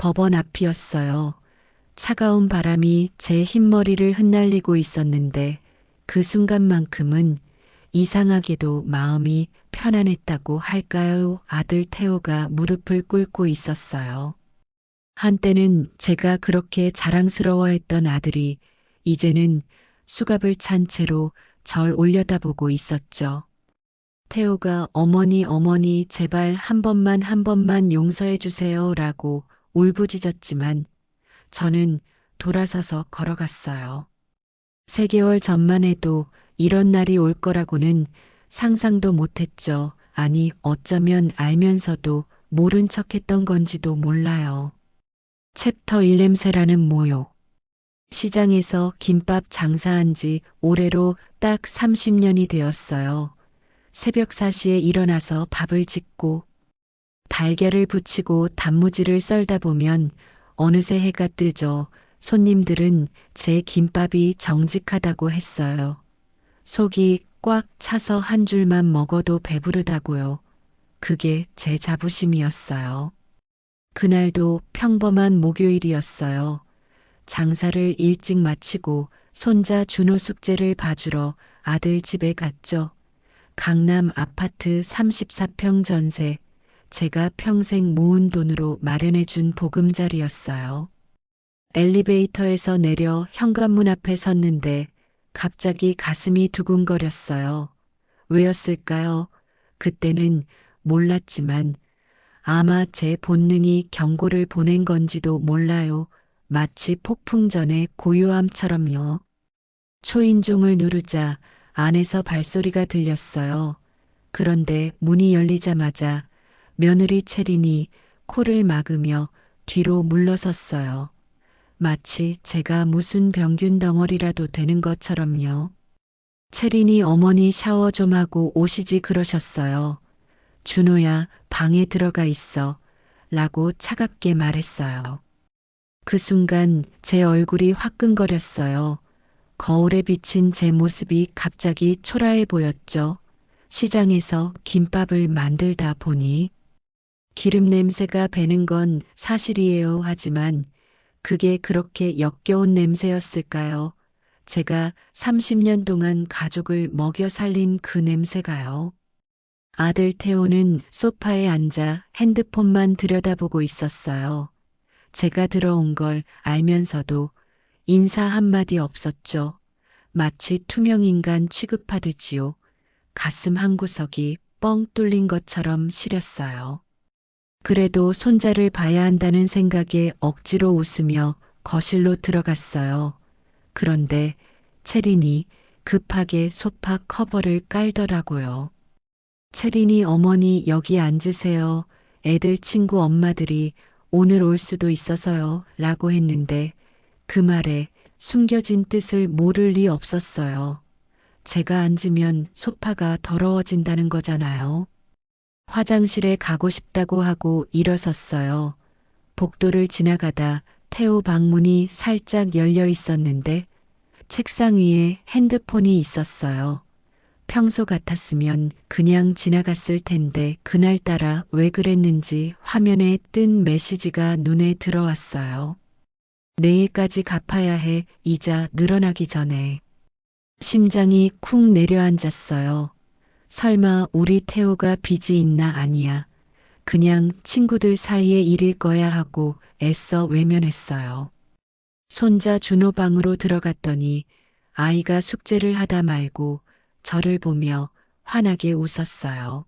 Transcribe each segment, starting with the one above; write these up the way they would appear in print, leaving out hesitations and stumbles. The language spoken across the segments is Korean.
법원 앞이었어요. 차가운 바람이 제 흰머리를 흩날리고 있었는데 그 순간만큼은 이상하게도 마음이 편안했다고 할까요? 아들 태호가 무릎을 꿇고 있었어요. 한때는 제가 그렇게 자랑스러워했던 아들이 이제는 수갑을 찬 채로 절 올려다보고 있었죠. 태호가 어머니 제발 한 번만 용서해 주세요 라고 울부짖었지만 저는 돌아서서 걸어갔어요. 3개월 전만 해도 이런 날이 올 거라고는 상상도 못했죠. 아니, 어쩌면 알면서도 모른 척했던 건지도 몰라요. 챕터 1 냄새라는 모욕. 시장에서 김밥 장사한 지 올해로 딱 30년이 되었어요. 새벽 4시에 일어나서 밥을 짓고 달걀을 부치고 단무지를 썰다 보면 어느새 해가 뜨죠. 손님들은 제 김밥이 정직하다고 했어요. 속이 꽉 차서 한 줄만 먹어도 배부르다고요. 그게 제 자부심이었어요. 그날도 평범한 목요일이었어요. 장사를 일찍 마치고 손자 준호 숙제를 봐주러 아들 집에 갔죠. 강남 아파트 34평 전세, 제가 평생 모은 돈으로 마련해준 보금자리였어요. 엘리베이터에서 내려 현관문 앞에 섰는데 갑자기 가슴이 두근거렸어요. 왜였을까요? 그때는 몰랐지만 아마 제 본능이 경고를 보낸 건지도 몰라요. 마치 폭풍 전의 고요함처럼요. 초인종을 누르자 안에서 발소리가 들렸어요. 그런데 문이 열리자마자 며느리 채린이 코를 막으며 뒤로 물러섰어요. 마치 제가 무슨 병균 덩어리라도 되는 것처럼요. 채린이 어머니 샤워 좀 하고 오시지 그러셨어요. 준호야, 방에 들어가 있어. 라고 차갑게 말했어요. 그 순간 제 얼굴이 화끈거렸어요. 거울에 비친 제 모습이 갑자기 초라해 보였죠. 시장에서 김밥을 만들다 보니 기름 냄새가 배는 건 사실이에요. 하지만 그게 그렇게 역겨운 냄새였을까요? 제가 30년 동안 가족을 먹여 살린 그 냄새가요. 아들 태호는 소파에 앉아 핸드폰만 들여다보고 있었어요. 제가 들어온 걸 알면서도 인사 한마디 없었죠. 마치 투명인간 취급하듯이요. 가슴 한구석이 뻥 뚫린 것처럼 시렸어요. 그래도 손자를 봐야 한다는 생각에 억지로 웃으며 거실로 들어갔어요. 그런데 채린이 급하게 소파 커버를 깔더라고요. 채린이 어머니 여기 앉으세요. 애들 친구 엄마들이 오늘 올 수도 있어서요. 라고 했는데 그 말에 숨겨진 뜻을 모를 리 없었어요. 제가 앉으면 소파가 더러워진다는 거잖아요. 화장실에 가고 싶다고 하고 일어섰어요. 복도를 지나가다 태호 방문이 살짝 열려 있었는데 책상 위에 핸드폰이 있었어요. 평소 같았으면 그냥 지나갔을 텐데 그날따라 왜 그랬는지 화면에 뜬 메시지가 눈에 들어왔어요. 내일까지 갚아야 해. 이자 늘어나기 전에. 심장이 쿵 내려앉았어요. 설마 우리 태호가 빚이 있나? 아니야. 그냥 친구들 사이의 일일 거야 하고 애써 외면했어요. 손자 준호 방으로 들어갔더니 아이가 숙제를 하다 말고 저를 보며 환하게 웃었어요.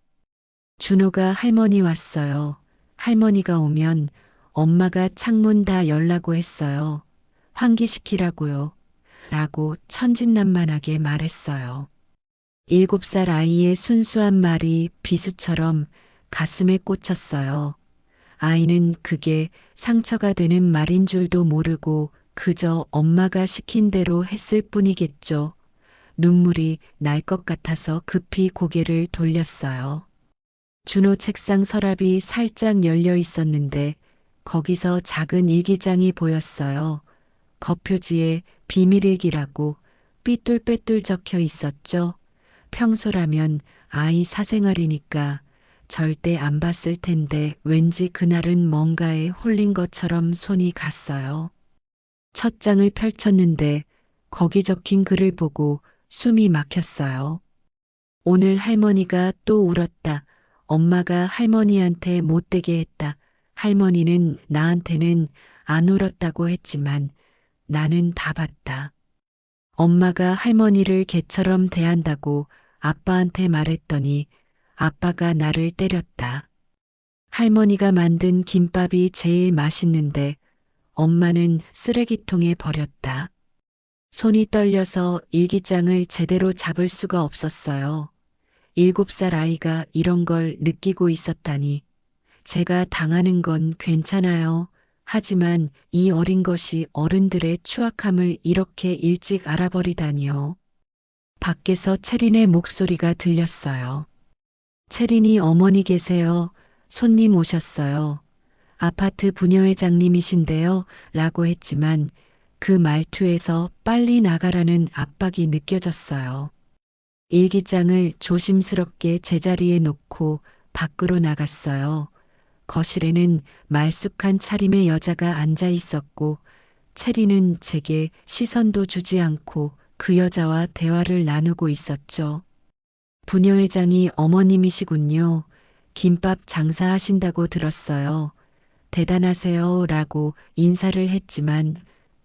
준호가 할머니 왔어요. 할머니가 오면 엄마가 창문 다 열라고 했어요. 환기시키라고요. 라고 천진난만하게 말했어요. 7살 아이의 순수한 말이 비수처럼 가슴에 꽂혔어요. 아이는 그게 상처가 되는 말인 줄도 모르고 그저 엄마가 시킨 대로 했을 뿐이겠죠. 눈물이 날 것 같아서 급히 고개를 돌렸어요. 준호 책상 서랍이 살짝 열려 있었는데 거기서 작은 일기장이 보였어요. 겉표지에 비밀일기라고 삐뚤빼뚤 적혀 있었죠. 평소라면 아이 사생활이니까 절대 안 봤을 텐데 왠지 그날은 뭔가에 홀린 것처럼 손이 갔어요. 첫 장을 펼쳤는데 거기 적힌 글을 보고 숨이 막혔어요. 오늘 할머니가 또 울었다. 엄마가 할머니한테 못되게 했다. 할머니는 나한테는 안 울었다고 했지만 나는 다 봤다. 엄마가 할머니를 개처럼 대한다고 아빠한테 말했더니 아빠가 나를 때렸다. 할머니가 만든 김밥이 제일 맛있는데 엄마는 쓰레기통에 버렸다. 손이 떨려서 일기장을 제대로 잡을 수가 없었어요. 7살 아이가 이런 걸 느끼고 있었다니. 제가 당하는 건 괜찮아요. 하지만 이 어린 것이 어른들의 추악함을 이렇게 일찍 알아버리다니요. 밖에서 채린의 목소리가 들렸어요. 채린이 어머니 계세요. 손님 오셨어요. 아파트 부녀회장님이신데요. 라고 했지만 그 말투에서 빨리 나가라는 압박이 느껴졌어요. 일기장을 조심스럽게 제자리에 놓고 밖으로 나갔어요. 거실에는 말쑥한 차림의 여자가 앉아 있었고 체리는 제게 시선도 주지 않고 그 여자와 대화를 나누고 있었죠. 부녀회장이 어머님이시군요. 김밥 장사하신다고 들었어요. 대단하세요. 라고 인사를 했지만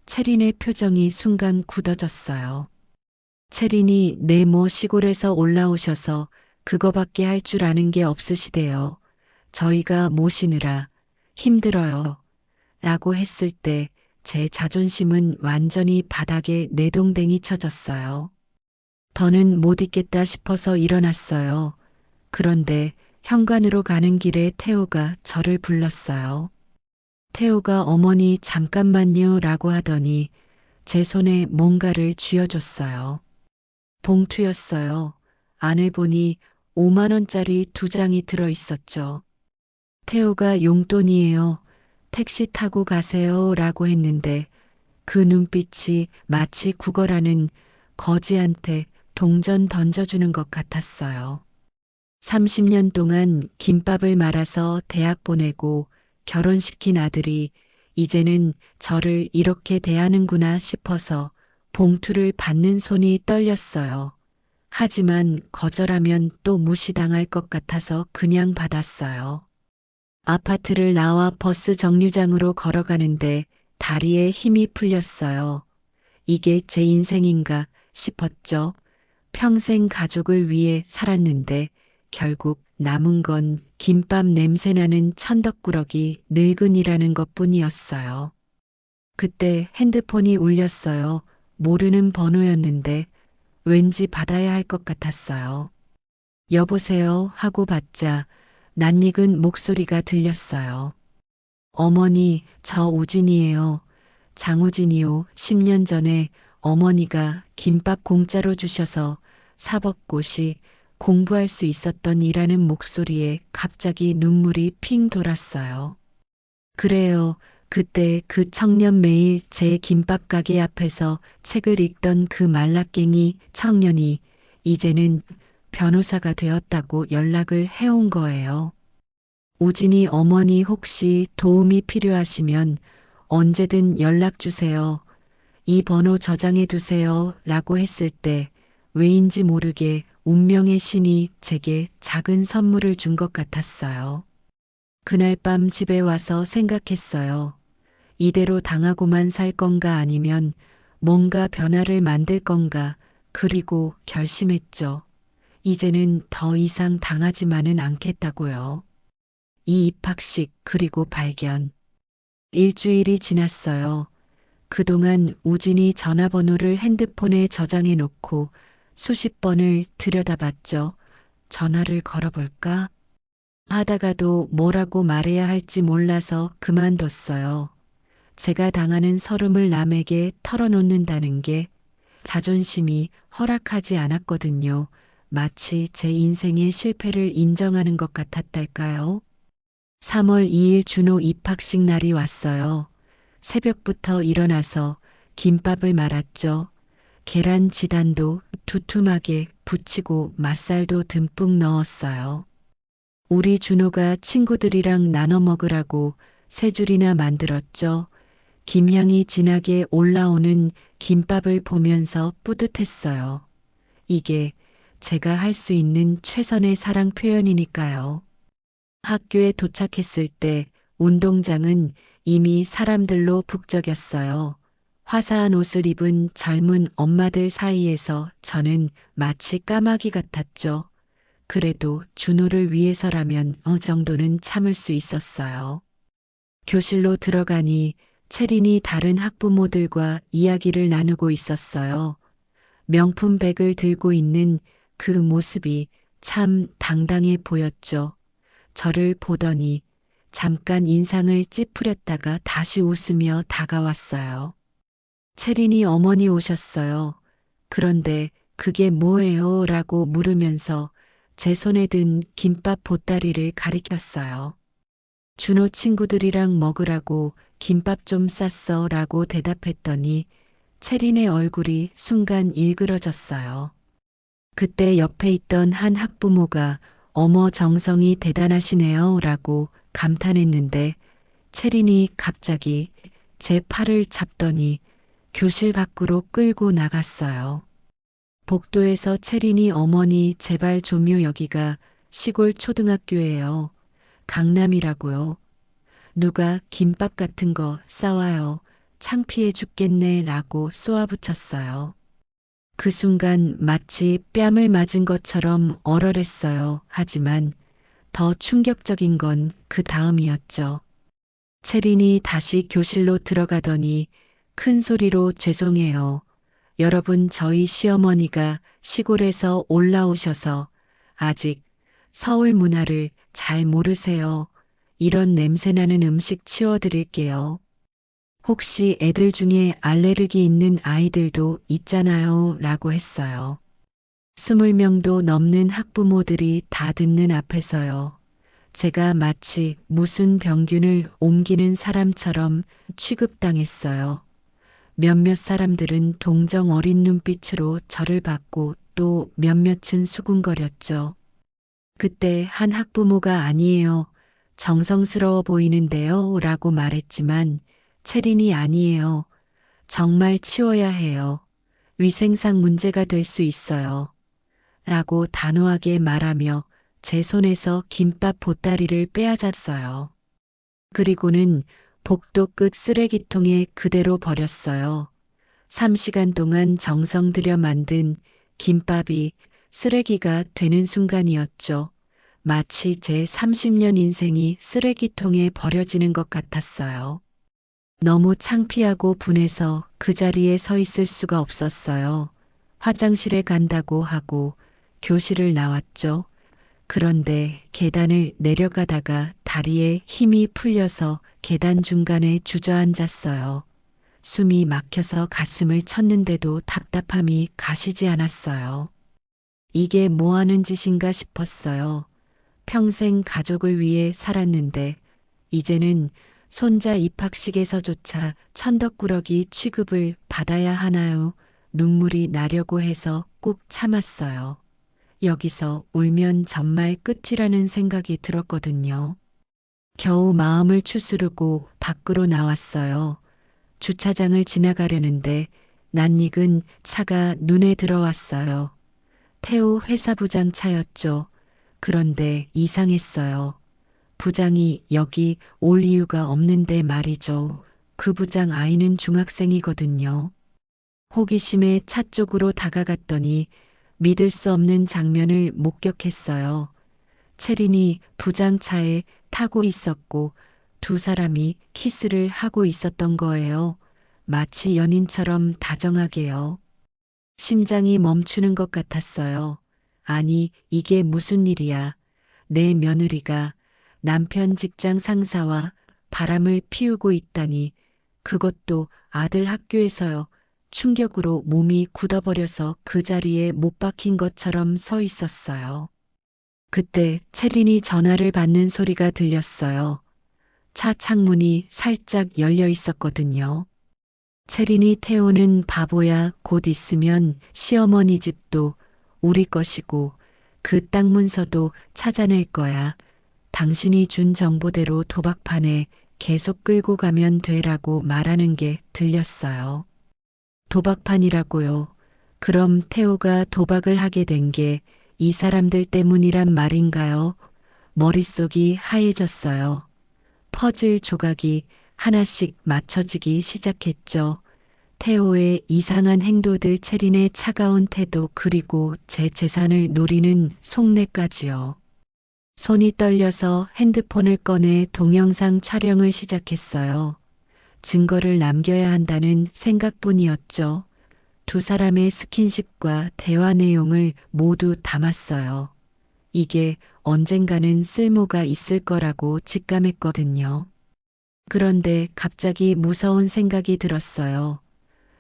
체린의 표정이 순간 굳어졌어요. 체린이 네모 시골에서 올라오셔서 그거밖에 할 줄 아는 게 없으시대요. 저희가 모시느라 힘들어요. 라고 했을 때 제 자존심은 완전히 바닥에 내동댕이 쳐졌어요. 더는 못 있겠다 싶어서 일어났어요. 그런데 현관으로 가는 길에 태호가 저를 불렀어요. 태호가 어머니 잠깐만요 라고 하더니 제 손에 뭔가를 쥐어줬어요. 봉투였어요. 안을 보니 5만 원짜리 2장이 들어있었죠. 태호가 용돈이에요. 택시 타고 가세요 라고 했는데 그 눈빛이 마치 구걸하는 거지한테 동전 던져주는 것 같았어요. 30년 동안 김밥을 말아서 대학 보내고 결혼시킨 아들이 이제는 저를 이렇게 대하는구나 싶어서 봉투를 받는 손이 떨렸어요. 하지만 거절하면 또 무시당할 것 같아서 그냥 받았어요. 아파트를 나와 버스 정류장으로 걸어가는데 다리에 힘이 풀렸어요. 이게 제 인생인가 싶었죠. 평생 가족을 위해 살았는데 결국 남은 건 김밥 냄새나는 천덕꾸러기 늙은이라는 것뿐이었어요. 그때 핸드폰이 울렸어요. 모르는 번호였는데 왠지 받아야 할 것 같았어요. 여보세요 하고 받자 낯익은 목소리가 들렸어요. 어머니, 저 우진이에요. 장우진이요. 10년 전에 어머니가 김밥 공짜로 주셔서 사법고시 공부할 수 있었던 이라는 목소리에 갑자기 눈물이 핑 돌았어요. 그래요. 그때 그 청년 매일 제 김밥 가게 앞에서 책을 읽던 그 말라깽이 청년이 이제는 변호사가 되었다고 연락을 해온 거예요. 우진이 어머니 혹시 도움이 필요하시면 언제든 연락 주세요. 이 번호 저장해 두세요. 라고 했을 때 왜인지 모르게 운명의 신이 제게 작은 선물을 준 것 같았어요. 그날 밤 집에 와서 생각했어요. 이대로 당하고만 살 건가 아니면 뭔가 변화를 만들 건가. 그리고 결심했죠. 이제는 더 이상 당하지만은 않겠다고요. 이 입학식 그리고 발견. 일주일이 지났어요. 그동안 우진이 전화번호를 핸드폰에 저장해 놓고 수십 번을 들여다봤죠. 전화를 걸어볼까? 하다가도 뭐라고 말해야 할지 몰라서 그만뒀어요. 제가 당하는 서름을 남에게 털어놓는다는 게 자존심이 허락하지 않았거든요. 마치 제 인생의 실패를 인정하는 것 같았달까요? 3월 2일 준호 입학식 날이 왔어요. 새벽부터 일어나서 김밥을 말았죠. 계란 지단도 두툼하게 부치고 맛살도 듬뿍 넣었어요. 우리 준호가 친구들이랑 나눠 먹으라고 세 줄이나 만들었죠. 김향이 진하게 올라오는 김밥을 보면서 뿌듯했어요. 이게 제가 할 수 있는 최선의 사랑 표현이니까요. 학교에 도착했을 때 운동장은 이미 사람들로 북적였어요. 화사한 옷을 입은 젊은 엄마들 사이에서 저는 마치 까마귀 같았죠. 그래도 준호를 위해서라면 어느 정도는 참을 수 있었어요. 교실로 들어가니 채린이 다른 학부모들과 이야기를 나누고 있었어요. 명품 백을 들고 있는 그 모습이 참 당당해 보였죠. 저를 보더니 잠깐 인상을 찌푸렸다가 다시 웃으며 다가왔어요. 채린이 어머니 오셨어요. 그런데 그게 뭐예요? 라고 물으면서 제 손에 든 김밥 보따리를 가리켰어요. 준호 친구들이랑 먹으라고 김밥 좀 쌌어 라고 대답했더니 채린의 얼굴이 순간 일그러졌어요. 그때 옆에 있던 한 학부모가 어머 정성이 대단하시네요 라고 감탄했는데 채린이 갑자기 제 팔을 잡더니 교실 밖으로 끌고 나갔어요. 복도에서 채린이 어머니 제발 좀요 여기가 시골 초등학교예요. 강남이라고요. 누가 김밥 같은 거 싸와요. 창피해 죽겠네 라고 쏘아붙였어요. 그 순간 마치 뺨을 맞은 것처럼 얼얼했어요. 하지만 더 충격적인 건 그 다음이었죠. 채린이 다시 교실로 들어가더니 큰 소리로 죄송해요. 여러분 저희 시어머니가 시골에서 올라오셔서 아직 서울 문화를 잘 모르세요. 이런 냄새나는 음식 치워드릴게요. 혹시 애들 중에 알레르기 있는 아이들도 있잖아요. 라고 했어요. 20명도 넘는 학부모들이 다 듣는 앞에서요. 제가 마치 무슨 병균을 옮기는 사람처럼 취급당했어요. 몇몇 사람들은 동정 어린 눈빛으로 저를 봤고 또 몇몇은 수군거렸죠. 그때 한 학부모가 아니에요. 정성스러워 보이는데요. 라고 말했지만 채린이 아니에요. 정말 치워야 해요. 위생상 문제가 될 수 있어요. 라고 단호하게 말하며 제 손에서 김밥 보따리를 빼앗았어요. 그리고는 복도 끝 쓰레기통에 그대로 버렸어요. 3시간 동안 정성 들여 만든 김밥이 쓰레기가 되는 순간이었죠. 마치 제 30년 인생이 쓰레기통에 버려지는 것 같았어요. 너무 창피하고 분해서 그 자리에 서 있을 수가 없었어요. 화장실에 간다고 하고 교실을 나왔죠. 그런데 계단을 내려가다가 다리에 힘이 풀려서 계단 중간에 주저앉았어요. 숨이 막혀서 가슴을 쳤는데도 답답함이 가시지 않았어요. 이게 뭐 하는 짓인가 싶었어요. 평생 가족을 위해 살았는데 이제는 손자 입학식에서조차 천덕꾸러기 취급을 받아야 하나요? 눈물이 나려고 해서 꾹 참았어요. 여기서 울면 정말 끝이라는 생각이 들었거든요. 겨우 마음을 추스르고 밖으로 나왔어요. 주차장을 지나가려는데 낯익은 차가 눈에 들어왔어요. 태우 회사 부장 차였죠. 그런데 이상했어요. 부장이 여기 올 이유가 없는데 말이죠. 그 부장 아이는 중학생이거든요. 호기심에 차 쪽으로 다가갔더니 믿을 수 없는 장면을 목격했어요. 채린이 부장차에 타고 있었고 두 사람이 키스를 하고 있었던 거예요. 마치 연인처럼 다정하게요. 심장이 멈추는 것 같았어요. 아니, 이게 무슨 일이야. 내 며느리가 남편 직장 상사와 바람을 피우고 있다니. 그것도 아들 학교에서요. 충격으로 몸이 굳어버려서 그 자리에 못 박힌 것처럼 서 있었어요. 그때 채린이 전화를 받는 소리가 들렸어요. 차 창문이 살짝 열려 있었거든요. 채린이 태우는 바보야 곧 있으면 시어머니 집도 우리 것이고 그 땅 문서도 찾아낼 거야. 당신이 준 정보대로 도박판에 계속 끌고 가면 되라고 말하는 게 들렸어요. 도박판이라고요. 그럼 태호가 도박을 하게 된 게 이 사람들 때문이란 말인가요? 머릿속이 하얘졌어요. 퍼즐 조각이 하나씩 맞춰지기 시작했죠. 태호의 이상한 행동들, 체린의 차가운 태도, 그리고 제 재산을 노리는 속내까지요. 손이 떨려서 핸드폰을 꺼내 동영상 촬영을 시작했어요. 증거를 남겨야 한다는 생각뿐이었죠. 두 사람의 스킨십과 대화 내용을 모두 담았어요. 이게 언젠가는 쓸모가 있을 거라고 직감했거든요. 그런데 갑자기 무서운 생각이 들었어요.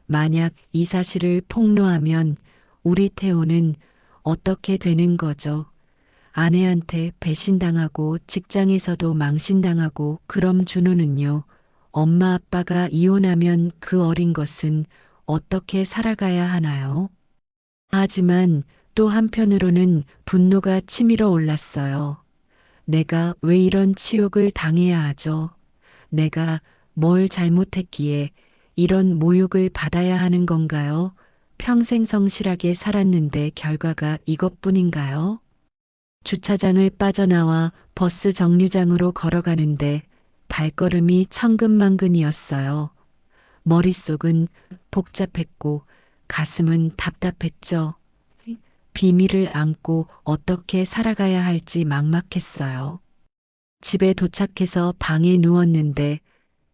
만약 이 사실을 폭로하면 우리 태호는 어떻게 되는 거죠? 아내한테 배신당하고 직장에서도 망신당하고, 그럼 준호는요? 엄마 아빠가 이혼하면 그 어린 것은 어떻게 살아가야 하나요? 하지만 또 한편으로는 분노가 치밀어 올랐어요. 내가 왜 이런 치욕을 당해야 하죠? 내가 뭘 잘못했기에 이런 모욕을 받아야 하는 건가요? 평생 성실하게 살았는데 결과가 이것뿐인가요? 주차장을 빠져나와 버스 정류장으로 걸어가는데 발걸음이 천근만근이었어요. 머릿속은 복잡했고 가슴은 답답했죠. 비밀을 안고 어떻게 살아가야 할지 막막했어요. 집에 도착해서 방에 누웠는데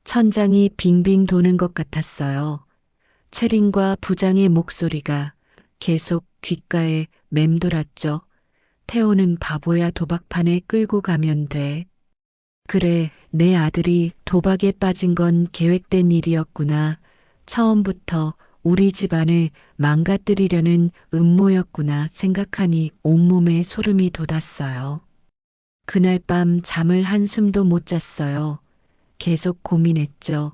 천장이 빙빙 도는 것 같았어요. 채린과 부장의 목소리가 계속 귓가에 맴돌았죠. 태호는 바보야, 도박판에 끌고 가면 돼. 그래, 내 아들이 도박에 빠진 건 계획된 일이었구나. 처음부터 우리 집안을 망가뜨리려는 음모였구나 생각하니 온몸에 소름이 돋았어요. 그날 밤 잠을 한숨도 못 잤어요. 계속 고민했죠.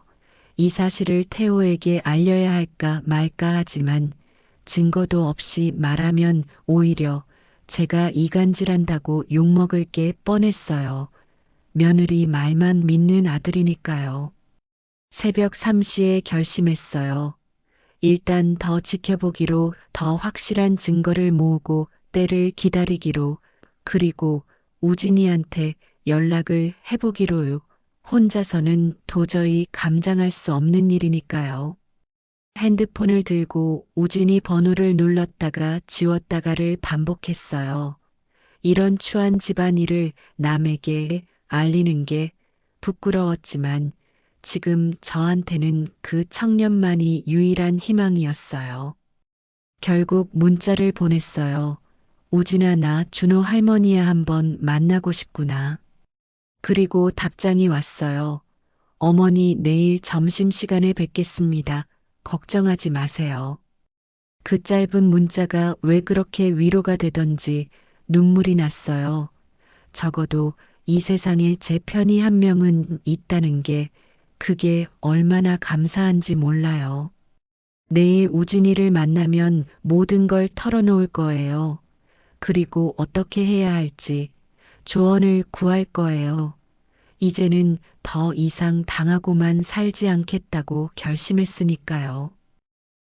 이 사실을 태호에게 알려야 할까 말까 하지만 증거도 없이 말하면 오히려 제가 이간질한다고 욕먹을 게 뻔했어요. 며느리 말만 믿는 아들이니까요. 새벽 3시에 결심했어요. 일단 더 지켜보기로, 더 확실한 증거를 모으고 때를 기다리기로, 그리고 우진이한테 연락을 해보기로요. 혼자서는 도저히 감당할 수 없는 일이니까요. 핸드폰을 들고 우진이 번호를 눌렀다가 지웠다가를 반복했어요. 이런 추한 집안일을 남에게 알리는 게 부끄러웠지만 지금 저한테는 그 청년만이 유일한 희망이었어요. 결국 문자를 보냈어요. 우진아, 나 준호 할머니야, 한번 만나고 싶구나. 그리고 답장이 왔어요. 어머니, 내일 점심시간에 뵙겠습니다. 걱정하지 마세요. 그 짧은 문자가 왜 그렇게 위로가 되던지 눈물이 났어요. 적어도 이 세상에 제 편이 한 명은 있다는 게, 그게 얼마나 감사한지 몰라요. 내일 우진이를 만나면 모든 걸 털어놓을 거예요. 그리고 어떻게 해야 할지 조언을 구할 거예요. 이제는 더 이상 당하고만 살지 않겠다고 결심했으니까요.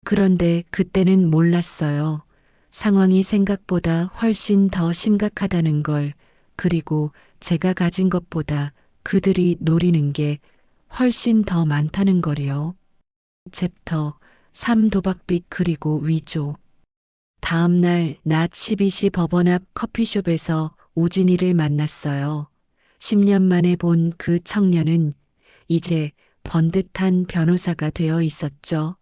그런데 그때는 몰랐어요. 상황이 생각보다 훨씬 더 심각하다는 걸, 그리고 제가 가진 것보다 그들이 노리는 게 훨씬 더 많다는 걸요. 챕터 3, 도박빚 그리고 위조. 다음 날 낮 12시 법원 앞 커피숍에서 우진이를 만났어요. 10년 만에 본 그 청년은 이제 번듯한 변호사가 되어 있었죠.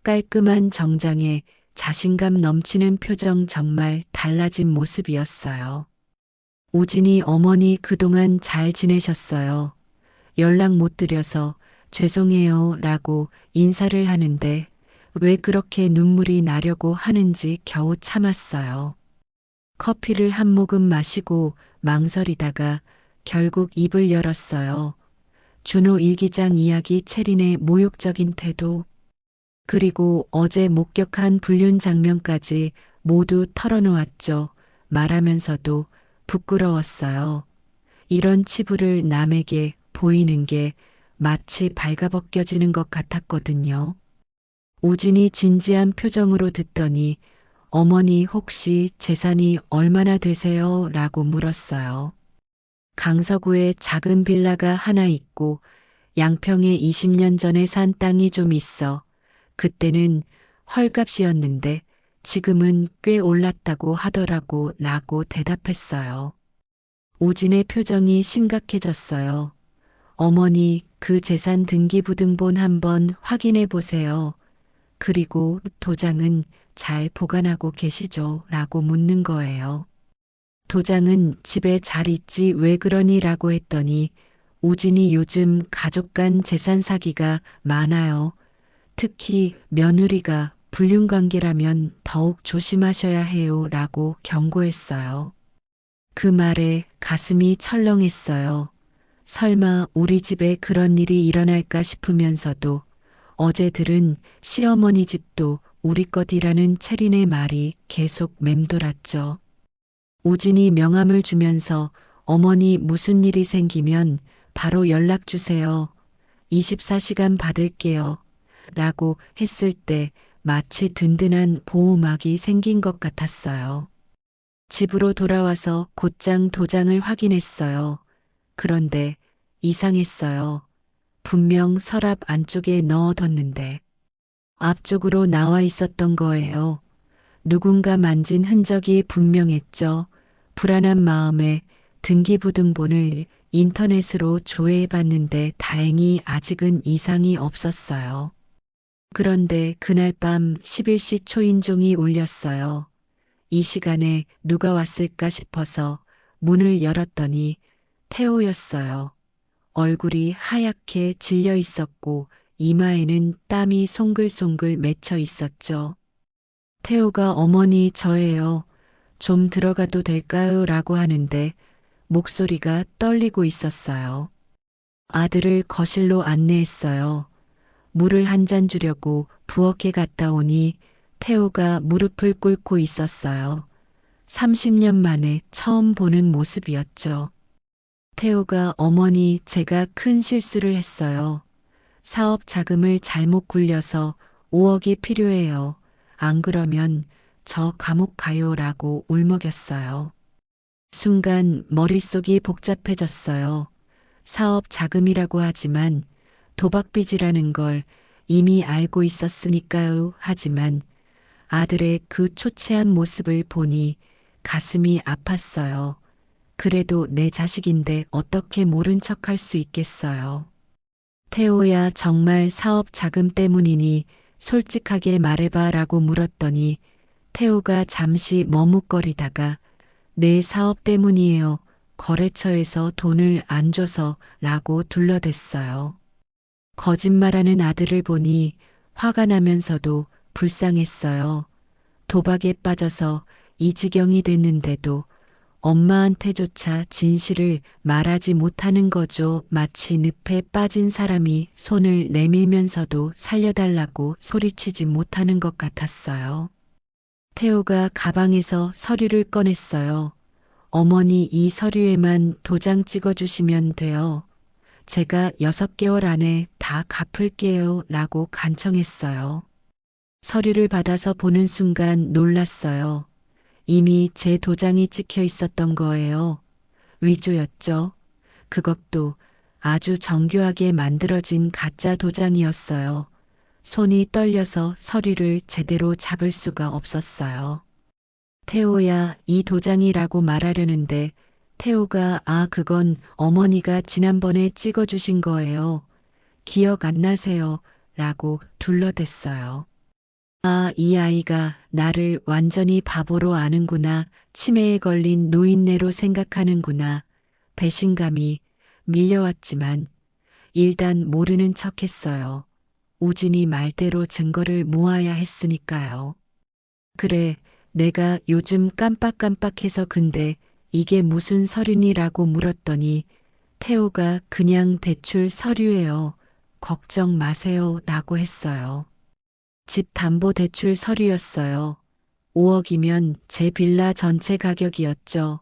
깔끔한 정장에 자신감 넘치는 표정, 정말 달라진 모습이었어요. 우진이 어머니, 그동안 잘 지내셨어요? 연락 못 드려서 죄송해요 라고 인사를 하는데 왜 그렇게 눈물이 나려고 하는지 겨우 참았어요. 커피를 한 모금 마시고 망설이다가 결국 입을 열었어요. 준호 일기장 이야기, 채린의 모욕적인 태도, 그리고 어제 목격한 불륜 장면까지 모두 털어놓았죠. 말하면서도 부끄러웠어요. 이런 치부를 남에게 보이는 게 마치 발가벗겨지는 것 같았거든요. 우진이 진지한 표정으로 듣더니 어머니 혹시 재산이 얼마나 되세요? 라고 물었어요. 강서구에 작은 빌라가 하나 있고 양평에 20년 전에 산 땅이 좀 있어. 그때는 헐값이었는데 지금은 꽤 올랐다고 하더라고 라고 대답했어요. 우진의 표정이 심각해졌어요. 어머니 그 재산 등기부등본 한번 확인해 보세요. 그리고 도장은 잘 보관하고 계시죠? 라고 묻는 거예요. 도장은 집에 잘 있지 왜 그러니? 라고 했더니 우진이 요즘 가족 간 재산 사기가 많아요. 특히 며느리가 불륜관계라면 더욱 조심하셔야 해요. 라고 경고했어요. 그 말에 가슴이 철렁했어요. 설마 우리 집에 그런 일이 일어날까 싶으면서도 어제 들은 시어머니 집도 우리 것이라는 채린의 말이 계속 맴돌았죠. 우진이 명함을 주면서 어머니 무슨 일이 생기면 바로 연락 주세요. 24시간 받을게요. 라고 했을 때 마치 든든한 보호막이 생긴 것 같았어요. 집으로 돌아와서 곧장 도장을 확인했어요. 그런데 이상했어요. 분명 서랍 안쪽에 넣어뒀는데 앞쪽으로 나와 있었던 거예요. 누군가 만진 흔적이 분명했죠. 불안한 마음에 등기부등본을 인터넷으로 조회해봤는데 다행히 아직은 이상이 없었어요. 그런데 그날 밤 11시 초인종이 울렸어요. 이 시간에 누가 왔을까 싶어서 문을 열었더니 태호였어요. 얼굴이 하얗게 질려 있었고 이마에는 땀이 송글송글 맺혀 있었죠. 태호가 어머니 저예요. 좀 들어가도 될까요? 라고 하는데 목소리가 떨리고 있었어요. 아들을 거실로 안내했어요. 물을 한 잔 주려고 부엌에 갔다 오니 태호가 무릎을 꿇고 있었어요. 30년 만에 처음 보는 모습이었죠. 태호가 어머니 제가 큰 실수를 했어요. 사업 자금을 잘못 굴려서 5억이 필요해요. 안 그러면 저 감옥 가요라고 울먹였어요. 순간 머릿속이 복잡해졌어요. 사업 자금이라고 하지만 도박빚이라는 걸 이미 알고 있었으니까요. 하지만 아들의 그 초췌한 모습을 보니 가슴이 아팠어요. 그래도 내 자식인데 어떻게 모른 척할 수 있겠어요. 태호야 정말 사업 자금 때문이니 솔직하게 말해봐 라고 물었더니 태호가 잠시 머뭇거리다가 내 사업 때문이에요. 거래처에서 돈을 안 줘서 라고 둘러댔어요. 거짓말하는 아들을 보니 화가 나면서도 불쌍했어요. 도박에 빠져서 이 지경이 됐는데도 엄마한테조차 진실을 말하지 못하는 거죠. 마치 늪에 빠진 사람이 손을 내밀면서도 살려달라고 소리치지 못하는 것 같았어요. 태호가 가방에서 서류를 꺼냈어요. 어머니 이 서류에만 도장 찍어주시면 돼요. 제가 6개월 안에 다 갚을게요. 라고 간청했어요. 서류를 받아서 보는 순간 놀랐어요. 이미 제 도장이 찍혀 있었던 거예요. 위조였죠. 그것도 아주 정교하게 만들어진 가짜 도장이었어요. 손이 떨려서 서류를 제대로 잡을 수가 없었어요. 태호야, 이 도장이라고 말하려는데 태호가 그건 어머니가 지난번에 찍어주신 거예요. 기억 안 나세요? 라고 둘러댔어요. 이 아이가 나를 완전히 바보로 아는구나. 치매에 걸린 노인네로 생각하는구나. 배신감이 밀려왔지만 일단 모르는 척했어요. 우진이 말대로 증거를 모아야 했으니까요. 그래, 내가 요즘 깜빡깜빡해서 근데 이게 무슨 서류니라고 물었더니 태호가 그냥 대출 서류예요. 걱정 마세요. 라고 했어요. 집 담보 대출 서류였어요. 5억이면 제 빌라 전체 가격이었죠.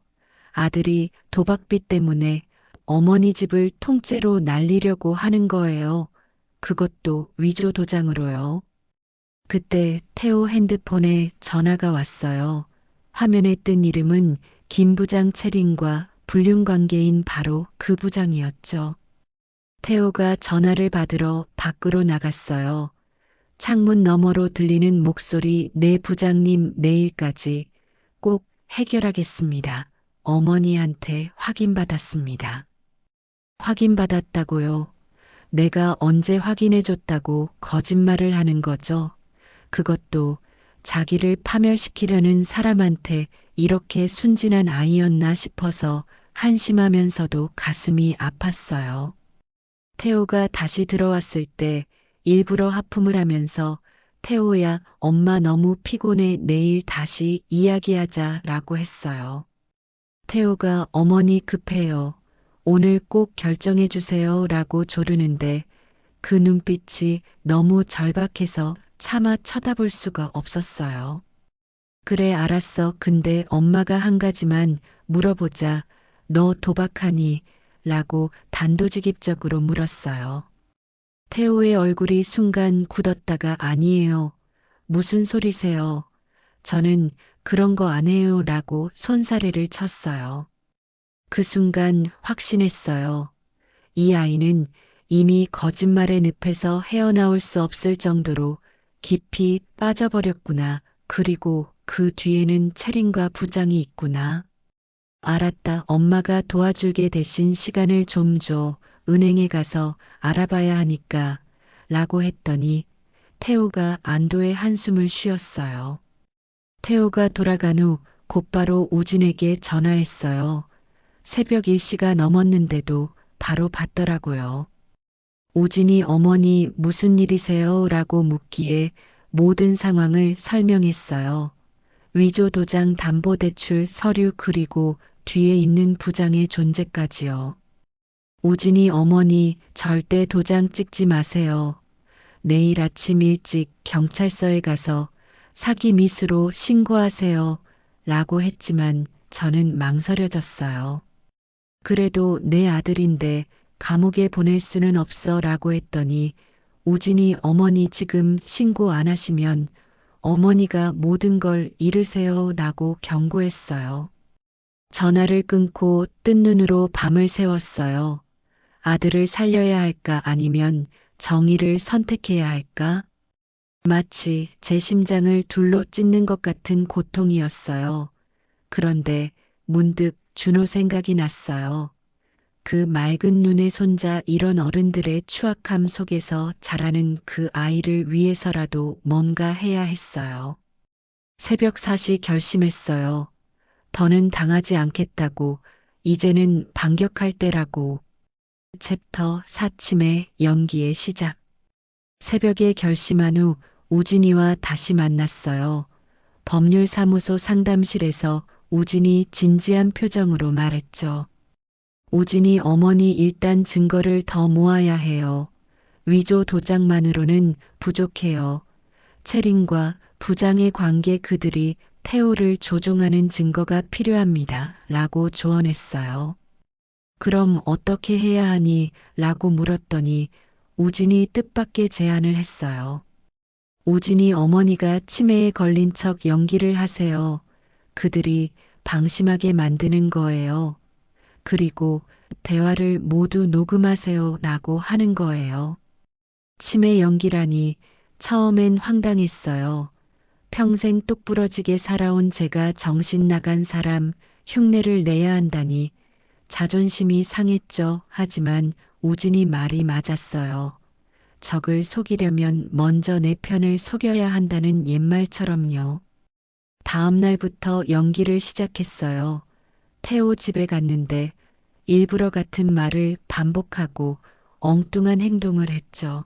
아들이 도박빚 때문에 어머니 집을 통째로 날리려고 하는 거예요. 그것도 위조 도장으로요. 그때 태호 핸드폰에 전화가 왔어요. 화면에 뜬 이름은 김 부장 채린과 불륜 관계인 바로 그 부장이었죠. 태호가 전화를 받으러 밖으로 나갔어요. 창문 너머로 들리는 목소리, 네 부장님 내일까지 꼭 해결하겠습니다. 어머니한테 확인받았습니다. 확인받았다고요? 내가 언제 확인해줬다고 거짓말을 하는 거죠? 그것도 자기를 파멸시키려는 사람한테 이렇게 순진한 아이였나 싶어서 한심하면서도 가슴이 아팠어요. 태호가 다시 들어왔을 때 일부러 하품을 하면서 태호야, 엄마 너무 피곤해. 내일 다시 이야기하자라고 했어요. 태호가 어머니 급해요. 오늘 꼭 결정해 주세요라고 조르는데 그 눈빛이 너무 절박해서 차마 쳐다볼 수가 없었어요. 그래, 알았어. 근데 엄마가 한 가지만 물어보자. 너 도박하니? 라고 단도직입적으로 물었어요. 태호의 얼굴이 순간 굳었다가 아니에요. 무슨 소리세요? 저는 그런 거 안 해요. 라고 손사래를 쳤어요. 그 순간 확신했어요. 이 아이는 이미 거짓말의 늪에서 헤어나올 수 없을 정도로 깊이 빠져버렸구나. 그리고 그 뒤에는 채린과 부장이 있구나. 알았다. 엄마가 도와줄게. 대신 시간을 좀 줘. 은행에 가서 알아봐야 하니까. 라고 했더니 태호가 안도의 한숨을 쉬었어요. 태호가 돌아간 후 곧바로 우진에게 전화했어요. 새벽 1시가 넘었는데도 바로 받더라고요. 우진이 어머니 무슨 일이세요? 라고 묻기에 모든 상황을 설명했어요. 위조 도장, 담보대출, 서류 그리고 뒤에 있는 부장의 존재까지요. 우진이 어머니 절대 도장 찍지 마세요. 내일 아침 일찍 경찰서에 가서 사기 미수로 신고하세요. 라고 했지만 저는 망설여졌어요. 그래도 내 아들인데 감옥에 보낼 수는 없어 라고 했더니 우진이 어머니 지금 신고 안 하시면 어머니가 모든 걸 잃으세요 라고 경고했어요. 전화를 끊고 뜬 눈으로 밤을 새웠어요. 아들을 살려야 할까 아니면 정의를 선택해야 할까? 마치 제 심장을 둘로 찢는 것 같은 고통이었어요. 그런데 문득 준호 생각이 났어요. 그 맑은 눈의 손자, 이런 어른들의 추악함 속에서 자라는 그 아이를 위해서라도 뭔가 해야 했어요. 새벽 4시 결심했어요. 더는 당하지 않겠다고. 이제는 반격할 때라고. 챕터 4 치매 연기의 시작. 새벽에 결심한 후 우진이와 다시 만났어요. 법률사무소 상담실에서 우진이 진지한 표정으로 말했죠. 우진이 어머니, 일단 증거를 더 모아야 해요. 위조 도장만으로는 부족해요. 채린과 부장의 관계, 그들이 태호를 조종하는 증거가 필요합니다. 라고 조언했어요. 그럼 어떻게 해야 하니? 라고 물었더니 우진이 뜻밖의 제안을 했어요. 우진이 어머니가 치매에 걸린 척 연기를 하세요. 그들이 방심하게 만드는 거예요. 그리고 대화를 모두 녹음하세요. 라고 하는 거예요. 치매 연기라니 처음엔 황당했어요. 평생 똑부러지게 살아온 제가 정신 나간 사람 흉내를 내야 한다니 자존심이 상했죠. 하지만 우진이 말이 맞았어요. 적을 속이려면 먼저 내 편을 속여야 한다는 옛말처럼요. 다음 날부터 연기를 시작했어요. 태호 집에 갔는데 일부러 같은 말을 반복하고 엉뚱한 행동을 했죠.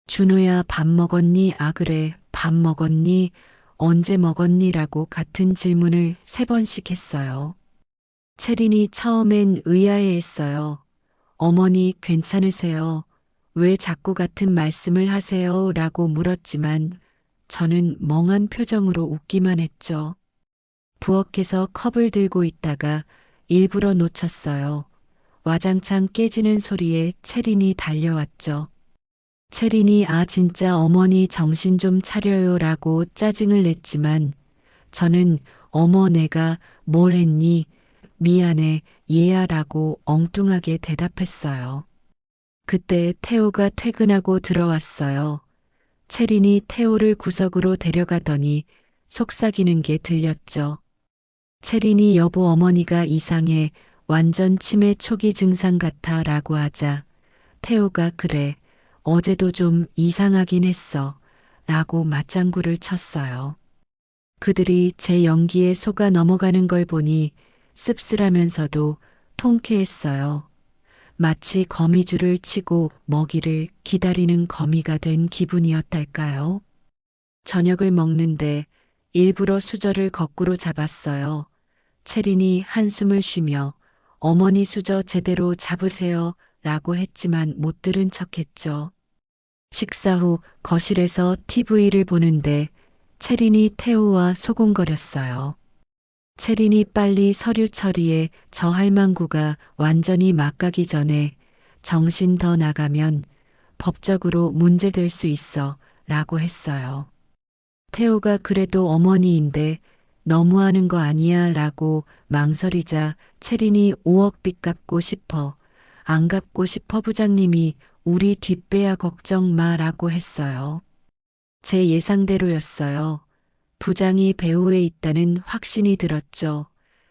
준호야, 밥 먹었니? 아, 그래, 밥 먹었니? 언제 먹었니? 라고 같은 질문을 3번씩 했어요. 채린이 처음엔 의아해했어요. 어머니 괜찮으세요? 왜 자꾸 같은 말씀을 하세요? 라고 물었지만 저는 멍한 표정으로 웃기만 했죠. 부엌에서 컵을 들고 있다가 일부러 놓쳤어요. 와장창 깨지는 소리에 채린이 달려왔죠. 채린이 진짜 어머니 정신 좀 차려요라고 짜증을 냈지만 저는 어머 내가 뭘 했니? 미안해 얘야라고 엉뚱하게 대답했어요. 그때 태호가 퇴근하고 들어왔어요. 채린이 태호를 구석으로 데려가더니 속삭이는 게 들렸죠. 채린이 여보 어머니가 이상해 완전 치매 초기 증상 같아 라고 하자 태호가 그래 어제도 좀 이상하긴 했어 라고 맞장구를 쳤어요. 그들이 제 연기에 속아 넘어가는 걸 보니 씁쓸하면서도 통쾌했어요. 마치 거미줄을 치고 먹이를 기다리는 거미가 된 기분이었달까요? 저녁을 먹는데 일부러 수저를 거꾸로 잡았어요. 채린이 한숨을 쉬며 어머니 수저 제대로 잡으세요 라고 했지만 못 들은 척했죠. 식사 후 거실에서 TV를 보는데 채린이 태우와 소곤거렸어요. 채린이 빨리 서류 처리해 저 할망구가 완전히 막가기 전에 정신 더 나가면 법적으로 문제될 수 있어 라고 했어요. 태호가 그래도 어머니인데 너무하는 거 아니야 라고 망설이자 채린이 5억 빚 갚고 싶어. 안 갚고 싶어 부장님이 우리 뒷배야 걱정 마 라고 했어요. 제 예상대로였어요. 부장이 배후에 있다는 확신이 들었죠.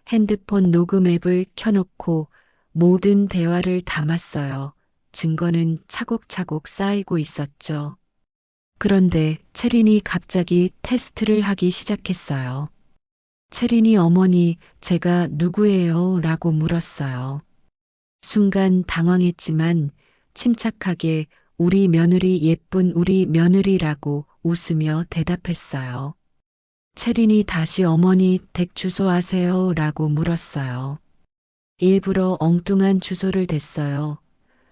핸드폰 녹음 앱을 켜놓고 모든 대화를 담았어요. 증거는 차곡차곡 쌓이고 있었죠. 그런데 채린이 갑자기 테스트를 하기 시작했어요. 채린이 어머니, 제가 누구예요? 라고 물었어요. 순간 당황했지만 침착하게 우리 며느리 예쁜 우리 며느리라고 웃으며 대답했어요. 채린이 다시 어머니 댁 주소 아세요? 라고 물었어요. 일부러 엉뚱한 주소를 댔어요.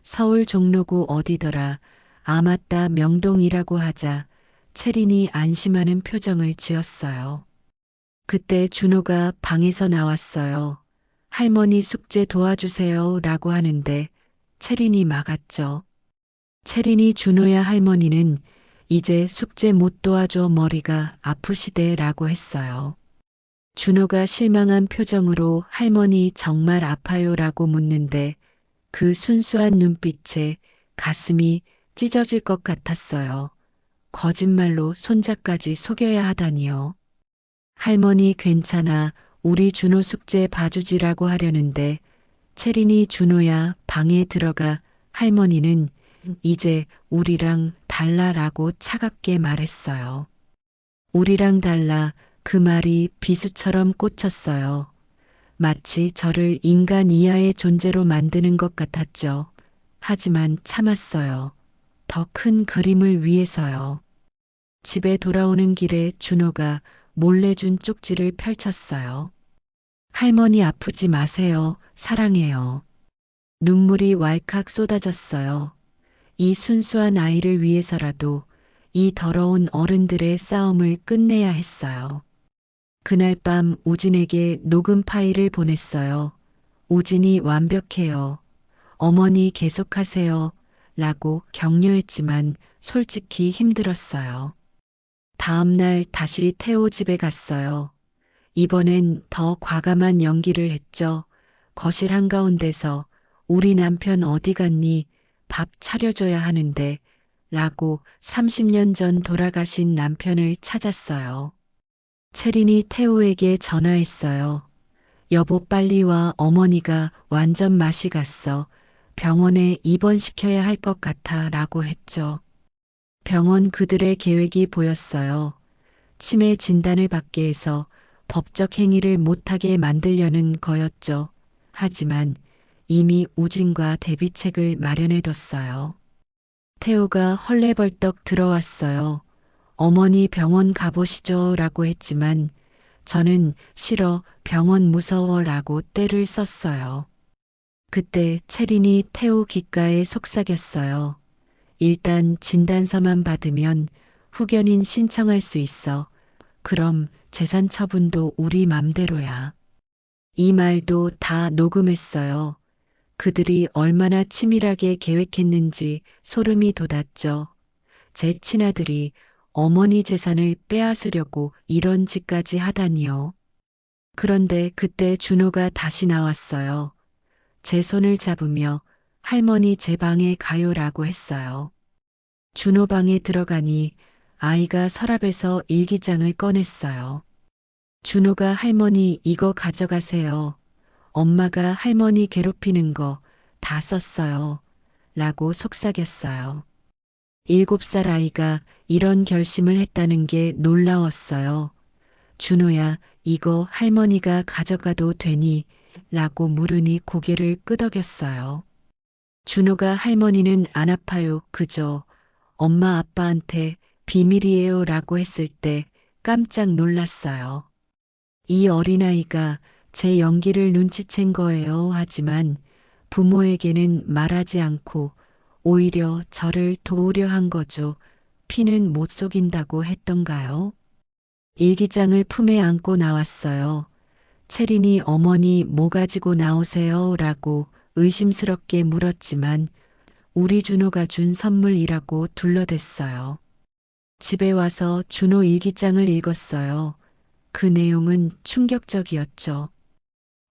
서울 종로구 어디더라. 아 맞다 명동이라고 하자 채린이 안심하는 표정을 지었어요. 그때 준호가 방에서 나왔어요. 할머니 숙제 도와주세요 라고 하는데 채린이 막았죠. 채린이 준호야 할머니는 이제 숙제 못 도와줘 머리가 아프시대 라고 했어요. 준호가 실망한 표정으로 할머니 정말 아파요 라고 묻는데 그 순수한 눈빛에 가슴이 찢어질 것 같았어요. 거짓말로 손자까지 속여야 하다니요. 할머니 괜찮아 우리 준호 숙제 봐주지라고 하려는데 채린이 준호야 방에 들어가 할머니는 이제 우리랑 달라라고 차갑게 말했어요. 우리랑 달라 그 말이 비수처럼 꽂혔어요. 마치 저를 인간 이하의 존재로 만드는 것 같았죠. 하지만 참았어요. 더 큰 그림을 위해서요. 집에 돌아오는 길에 준호가 몰래 준 쪽지를 펼쳤어요. 할머니 아프지 마세요. 사랑해요. 눈물이 왈칵 쏟아졌어요. 이 순수한 아이를 위해서라도 이 더러운 어른들의 싸움을 끝내야 했어요. 그날 밤 우진에게 녹음 파일을 보냈어요. 우진이 완벽해요. 어머니 계속하세요. 라고 격려했지만 솔직히 힘들었어요. 다음 날 다시 태호 집에 갔어요. 이번엔 더 과감한 연기를 했죠. 거실 한가운데서 우리 남편 어디 갔니? 밥 차려줘야 하는데 라고 30년 전 돌아가신 남편을 찾았어요. 채린이 태호에게 전화했어요. 여보 빨리 와 어머니가 완전 맛이 갔어. 병원에 입원시켜야 할 것 같아 라고 했죠. 병원 그들의 계획이 보였어요. 치매 진단을 받게 해서 법적 행위를 못하게 만들려는 거였죠. 하지만 이미 우진과 대비책을 마련해뒀어요. 태호가 헐레벌떡 들어왔어요. 어머니 병원 가보시죠 라고 했지만 저는 싫어 병원 무서워 라고 떼를 썼어요. 그때 채린이 태호 귓가에 속삭였어요. 일단 진단서만 받으면 후견인 신청할 수 있어. 그럼 재산 처분도 우리 맘대로야. 이 말도 다 녹음했어요. 그들이 얼마나 치밀하게 계획했는지 소름이 돋았죠. 제 친아들이 어머니 재산을 빼앗으려고 이런 짓까지 하다니요. 그런데 그때 준호가 다시 나왔어요. 제 손을 잡으며 할머니 제 방에 가요라고 했어요. 준호 방에 들어가니 아이가 서랍에서 일기장을 꺼냈어요. 준호가 할머니 이거 가져가세요. 엄마가 할머니 괴롭히는 거 다 썼어요. 라고 속삭였어요. 7살 아이가 이런 결심을 했다는 게 놀라웠어요. 준호야, 이거 할머니가 가져가도 되니? 라고 물으니 고개를 끄덕였어요. 준호가 할머니는 안 아파요. 그저 엄마 아빠한테 비밀이에요. 라고 했을 때 깜짝 놀랐어요. 이 어린아이가 제 연기를 눈치챈 거예요. 하지만 부모에게는 말하지 않고 오히려 저를 도우려 한 거죠. 피는 못 속인다고 했던가요? 일기장을 품에 안고 나왔어요. 채린이 어머니 뭐 가지고 나오세요? 라고 의심스럽게 물었지만 우리 준호가 준 선물이라고 둘러댔어요. 집에 와서 준호 일기장을 읽었어요. 그 내용은 충격적이었죠.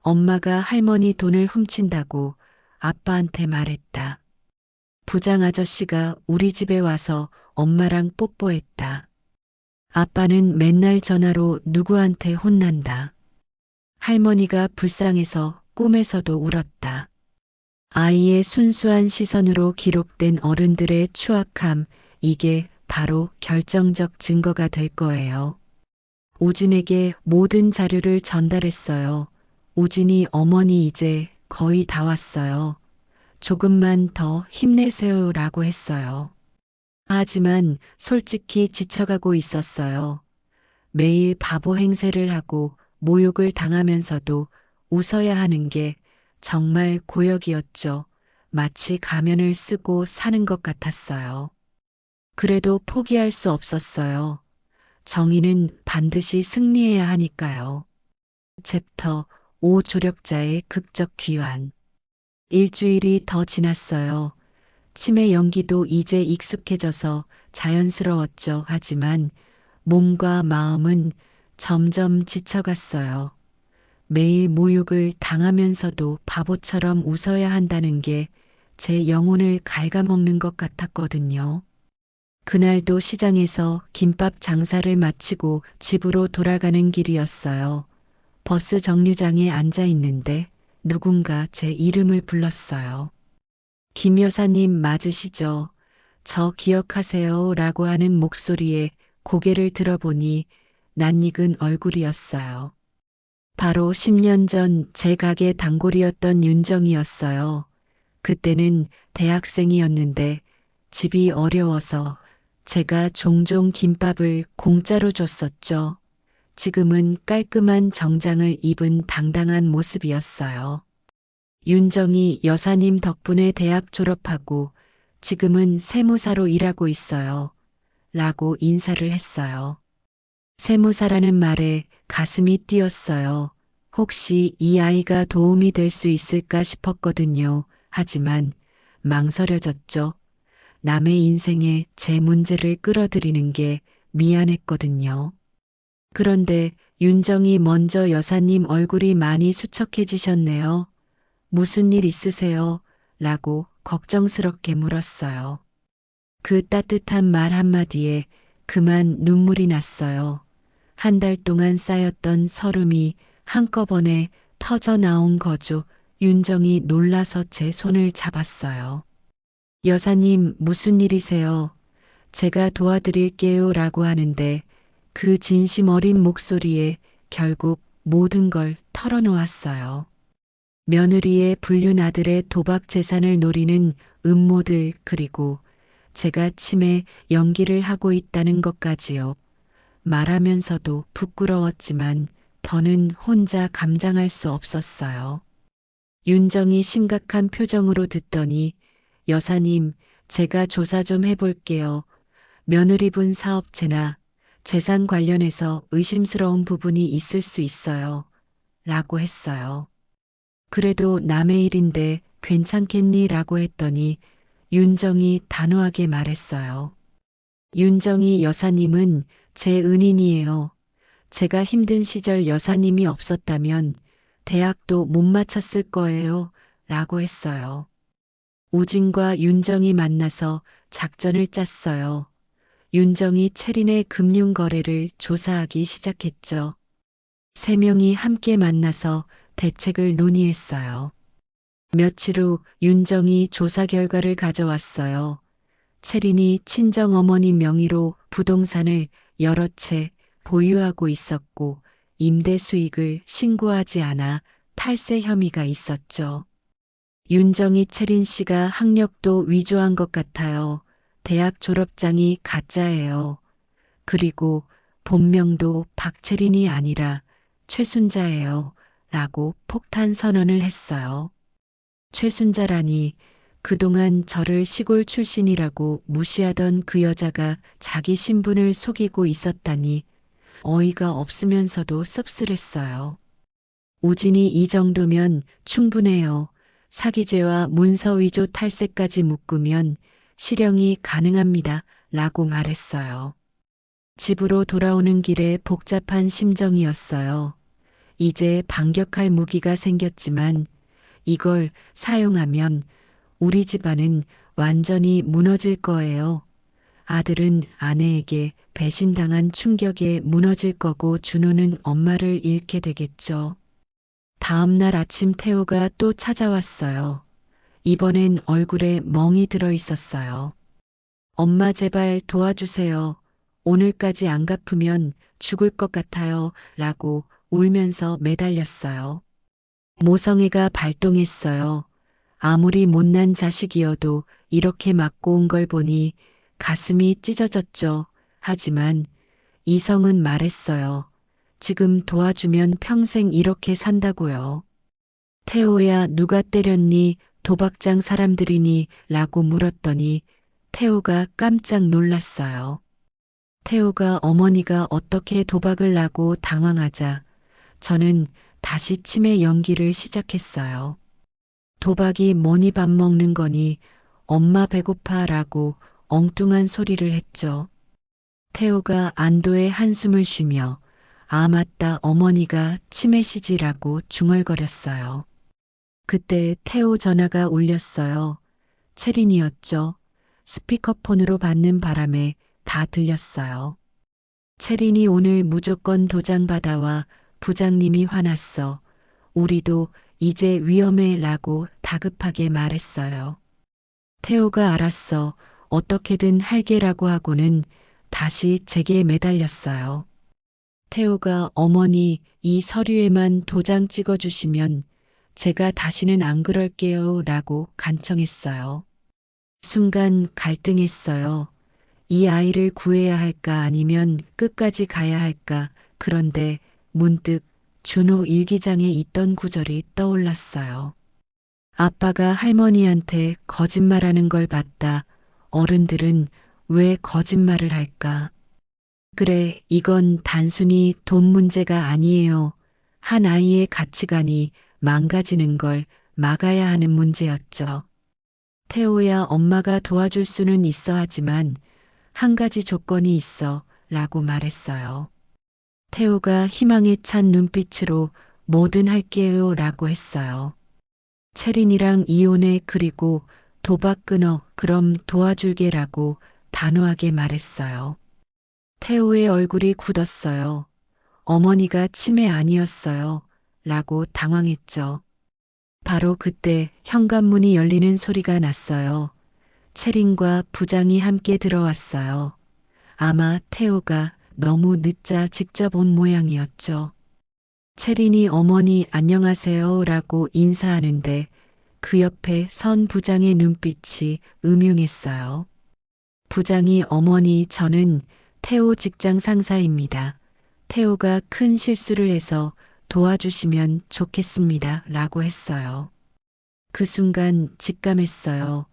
엄마가 할머니 돈을 훔친다고 아빠한테 말했다. 부장 아저씨가 우리 집에 와서 엄마랑 뽀뽀했다. 아빠는 맨날 전화로 누구한테 혼난다. 할머니가 불쌍해서 꿈에서도 울었다. 아이의 순수한 시선으로 기록된 어른들의 추악함, 이게 바로 결정적 증거가 될 거예요. 우진에게 모든 자료를 전달했어요. 우진이 어머니 이제 거의 다 왔어요. 조금만 더 힘내세요라고 했어요. 하지만 솔직히 지쳐가고 있었어요. 매일 바보 행세를 하고 모욕을 당하면서도 웃어야 하는 게 정말 고역이었죠. 마치 가면을 쓰고 사는 것 같았어요. 그래도 포기할 수 없었어요. 정의는 반드시 승리해야 하니까요. 챕터 5 조력자의 극적 귀환. 일주일이 더 지났어요. 치매 연기도 이제 익숙해져서 자연스러웠죠. 하지만 몸과 마음은 점점 지쳐갔어요. 매일 모욕을 당하면서도 바보처럼 웃어야 한다는 게 제 영혼을 갉아먹는 것 같았거든요. 그날도 시장에서 김밥 장사를 마치고 집으로 돌아가는 길이었어요. 버스 정류장에 앉아 있는데 누군가 제 이름을 불렀어요. 김 여사님 맞으시죠? 저 기억하세요? 라고 하는 목소리에 고개를 들어보니 낯익은 얼굴이었어요. 바로 10년 전 제 가게 단골이었던 윤정이었어요. 그때는 대학생이었는데 집이 어려워서 제가 종종 김밥을 공짜로 줬었죠. 지금은 깔끔한 정장을 입은 당당한 모습이었어요. 윤정이 여사님 덕분에 대학 졸업하고 지금은 세무사로 일하고 있어요. 라고 인사를 했어요. 세무사라는 말에 가슴이 뛰었어요. 혹시 이 아이가 도움이 될 수 있을까 싶었거든요. 하지만 망설여졌죠. 남의 인생에 제 문제를 끌어들이는 게 미안했거든요. 그런데 윤정이 먼저 여사님 얼굴이 많이 수척해지셨네요. 무슨 일 있으세요? 라고 걱정스럽게 물었어요. 그 따뜻한 말 한마디에 그만 눈물이 났어요. 한 달 동안 쌓였던 서름이 한꺼번에 터져 나온 거죠. 윤정이 놀라서 제 손을 잡았어요. 여사님 무슨 일이세요? 제가 도와드릴게요 라고 하는데 그 진심 어린 목소리에 결국 모든 걸 털어놓았어요. 며느리의 불륜 아들의 도박 재산을 노리는 음모들 그리고 제가 치매 연기를 하고 있다는 것까지요. 말하면서도 부끄러웠지만 더는 혼자 감당할 수 없었어요. 윤정이 심각한 표정으로 듣더니 여사님 제가 조사 좀 해볼게요. 며느리분 사업체나 재산 관련해서 의심스러운 부분이 있을 수 있어요. 라고 했어요. 그래도 남의 일인데 괜찮겠니? 라고 했더니 윤정이 단호하게 말했어요. 윤정이 여사님은 제 은인이에요. 제가 힘든 시절 여사님이 없었다면 대학도 못 마쳤을 거예요. 라고 했어요. 우진과 윤정이 만나서 작전을 짰어요. 윤정이 채린의 금융거래를 조사하기 시작했죠. 세 명이 함께 만나서 대책을 논의했어요. 며칠 후 윤정이 조사 결과를 가져왔어요. 채린이 친정어머니 명의로 부동산을 여러 채 보유하고 있었고 임대 수익을 신고하지 않아 탈세 혐의가 있었죠. 윤정이 채린 씨가 학력도 위조한 것 같아요. 대학 졸업장이 가짜예요. 그리고 본명도 박채린이 아니라 최순자예요. 라고 폭탄 선언을 했어요. 최순자라니 그동안 저를 시골 출신이라고 무시하던 그 여자가 자기 신분을 속이고 있었다니 어이가 없으면서도 씁쓸했어요. 우진이 이 정도면 충분해요. 사기죄와 문서위조 탈세까지 묶으면 실형이 가능합니다. 라고 말했어요. 집으로 돌아오는 길에 복잡한 심정이었어요. 이제 반격할 무기가 생겼지만 이걸 사용하면 우리 집안은 완전히 무너질 거예요. 아들은 아내에게 배신당한 충격에 무너질 거고 준호는 엄마를 잃게 되겠죠. 다음 날 아침 태호가 또 찾아왔어요. 이번엔 얼굴에 멍이 들어 있었어요. 엄마 제발 도와주세요. 오늘까지 안 갚으면 죽을 것 같아요. 라고 울면서 매달렸어요. 모성애가 발동했어요. 아무리 못난 자식이어도 이렇게 맞고 온 걸 보니 가슴이 찢어졌죠. 하지만 이성은 말했어요. 지금 도와주면 평생 이렇게 산다고요. 태호야 누가 때렸니? 도박장 사람들이니? 라고 물었더니 태호가 깜짝 놀랐어요. 태호가 어머니가 어떻게 도박을 하고 당황하자 저는 다시 치매 연기를 시작했어요. 도박이 뭐니 밥 먹는 거니 엄마 배고파라고 엉뚱한 소리를 했죠. 태호가 안도의 한숨을 쉬며 아 맞다 어머니가 치매시지라고 중얼거렸어요. 그때 태호 전화가 울렸어요. 채린이었죠. 스피커폰으로 받는 바람에 다 들렸어요. 채린이 오늘 무조건 도장 받아와 부장님이 화났어. 우리도 이제 위험해 라고 다급하게 말했어요. 태호가 알았어. 어떻게든 할게라고 하고는 다시 제게 매달렸어요. 태호가 어머니 이 서류에만 도장 찍어주시면 제가 다시는 안 그럴게요 라고 간청했어요. 순간 갈등했어요. 이 아이를 구해야 할까 아니면 끝까지 가야 할까. 그런데 문득 준호 일기장에 있던 구절이 떠올랐어요. 아빠가 할머니한테 거짓말하는 걸 봤다. 어른들은 왜 거짓말을 할까? 그래, 이건 단순히 돈 문제가 아니에요. 한 아이의 가치관이 망가지는 걸 막아야 하는 문제였죠. 태호야, 엄마가 도와줄 수는 있어 하지만 한 가지 조건이 있어 라고 말했어요. 태호가 희망에 찬 눈빛으로 뭐든 할게요 라고 했어요. 채린이랑 이혼해 그리고 도박 끊어 그럼 도와줄게라고 단호하게 말했어요. 태호의 얼굴이 굳었어요. 어머니가 치매 아니었어요. 라고 당황했죠. 바로 그때 현관문이 열리는 소리가 났어요. 채린과 부장이 함께 들어왔어요. 아마 태호가 너무 늦자 직접 온 모양이었죠. 채린이 어머니 안녕하세요 라고 인사하는데 그 옆에 선 부장의 눈빛이 음흉했어요. 부장이 어머니 저는 태호 직장 상사입니다. 태호가 큰 실수를 해서 도와주시면 좋겠습니다. 라고 했어요. 그 순간 직감했어요.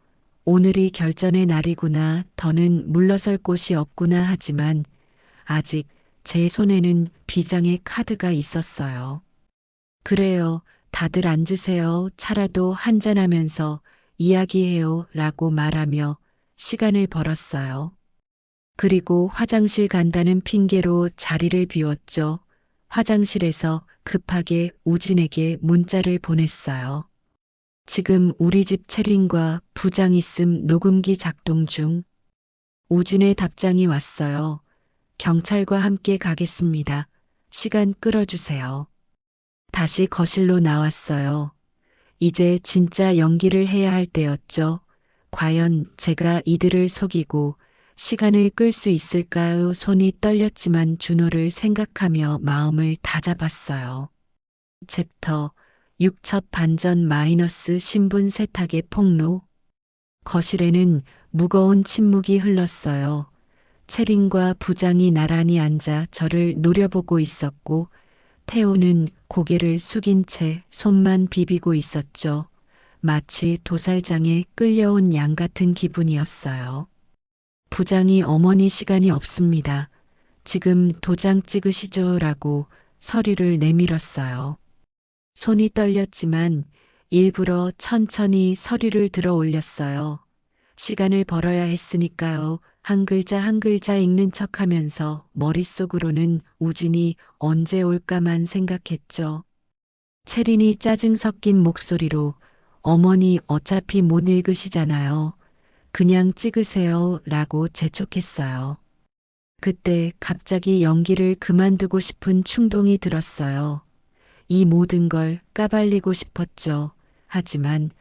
오늘이 결전의 날이구나. 더는 물러설 곳이 없구나 하지만 아직 제 손에는 비장의 카드가 있었어요. 그래요. 다들 앉으세요. 차라도 한잔하면서 이야기해요. 라고 말하며 시간을 벌었어요. 그리고 화장실 간다는 핑계로 자리를 비웠죠. 화장실에서 급하게 우진에게 문자를 보냈어요. 지금 우리 집 채린과 부장 있음 녹음기 작동 중. 우진의 답장이 왔어요. 경찰과 함께 가겠습니다. 시간 끌어주세요. 다시 거실로 나왔어요. 이제 진짜 연기를 해야 할 때였죠. 과연 제가 이들을 속이고 시간을 끌 수 있을까요? 손이 떨렸지만 준호를 생각하며 마음을 다잡았어요. 챕터 6 첫 반전 마이너스 신분 세탁의 폭로. 거실에는 무거운 침묵이 흘렀어요. 채린과 부장이 나란히 앉아 저를 노려보고 있었고 태호는 고개를 숙인 채 손만 비비고 있었죠. 마치 도살장에 끌려온 양 같은 기분이었어요. 부장이 어머니 시간이 없습니다. 지금 도장 찍으시죠 라고 서류를 내밀었어요. 손이 떨렸지만 일부러 천천히 서류를 들어 올렸어요. 시간을 벌어야 했으니까요. 한 글자 한 글자 읽는 척하면서 머릿속으로는 우진이 언제 올까만 생각했죠. 채린이 짜증 섞인 목소리로 어머니 어차피 못 읽으시잖아요. 그냥 찍으세요 라고 재촉했어요. 그때 갑자기 연기를 그만두고 싶은 충동이 들었어요. 이 모든 걸 까발리고 싶었죠. 하지만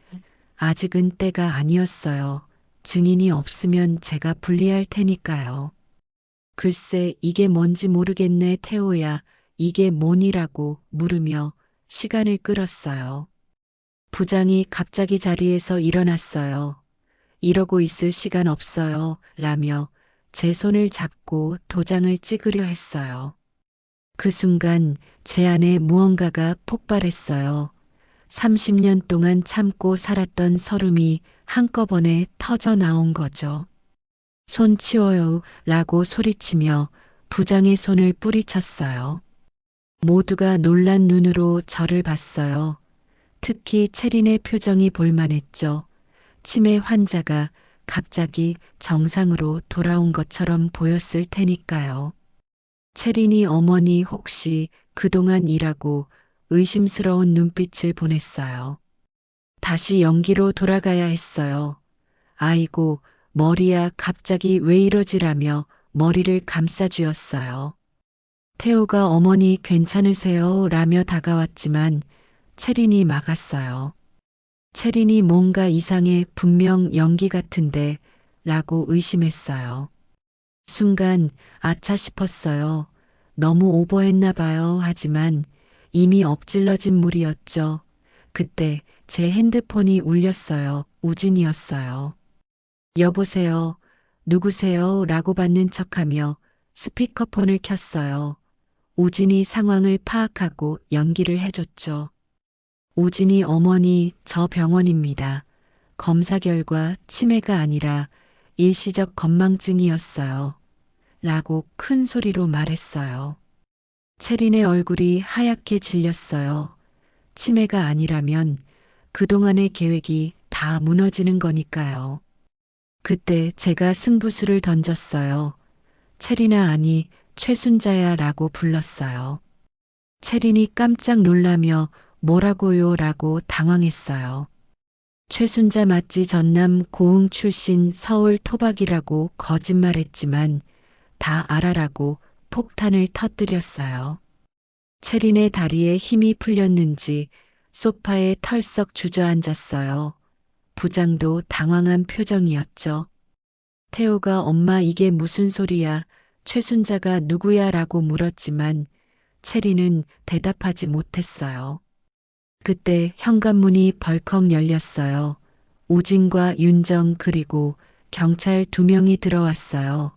아직은 때가 아니었어요. 증인이 없으면 제가 불리할 테니까요. 글쎄 이게 뭔지 모르겠네 태호야. 이게 뭐니라고 물으며 시간을 끌었어요. 부장이 갑자기 자리에서 일어났어요. 이러고 있을 시간 없어요. 라며 제 손을 잡고 도장을 찍으려 했어요. 그 순간 제 안에 무언가가 폭발했어요. 30년 동안 참고 살았던 서름이 한꺼번에 터져 나온 거죠. 손 치워요 라고 소리치며 부장의 손을 뿌리쳤어요. 모두가 놀란 눈으로 저를 봤어요. 특히 채린의 표정이 볼만했죠. 치매 환자가 갑자기 정상으로 돌아온 것처럼 보였을 테니까요. 채린이 어머니 혹시 그동안 일하고 의심스러운 눈빛을 보냈어요. 다시 연기로 돌아가야 했어요. 아이고, 머리야 갑자기 왜 이러지라며 머리를 감싸쥐었어요. 태호가 어머니 괜찮으세요? 라며 다가왔지만 채린이 막았어요. 채린이 뭔가 이상해 분명 연기 같은데 라고 의심했어요. 순간 아차 싶었어요. 너무 오버했나 봐요. 하지만 이미 엎질러진 물이었죠. 그때 제 핸드폰이 울렸어요. 우진이었어요. 여보세요. 누구세요? 라고 받는 척하며 스피커폰을 켰어요. 우진이 상황을 파악하고 연기를 해줬죠. 우진이 어머니 저 병원입니다. 검사 결과 치매가 아니라 일시적 건망증이었어요. 라고 큰 소리로 말했어요. 채린의 얼굴이 하얗게 질렸어요. 치매가 아니라면 그동안의 계획이 다 무너지는 거니까요. 그때 제가 승부수를 던졌어요. 채린아 아니 최순자야 라고 불렀어요. 채린이 깜짝 놀라며 뭐라고요? 라고 당황했어요. 최순자 맞지 전남 고흥 출신 서울 토박이라고 거짓말했지만 다 알아라고 폭탄을 터뜨렸어요. 채린의 다리에 힘이 풀렸는지 소파에 털썩 주저앉았어요. 부장도 당황한 표정이었죠. 태호가 엄마 이게 무슨 소리야? 최순자가 누구야? 라고 물었지만 채린은 대답하지 못했어요. 그때 현관문이 벌컥 열렸어요. 우진과 윤정 그리고 경찰 2명이 들어왔어요.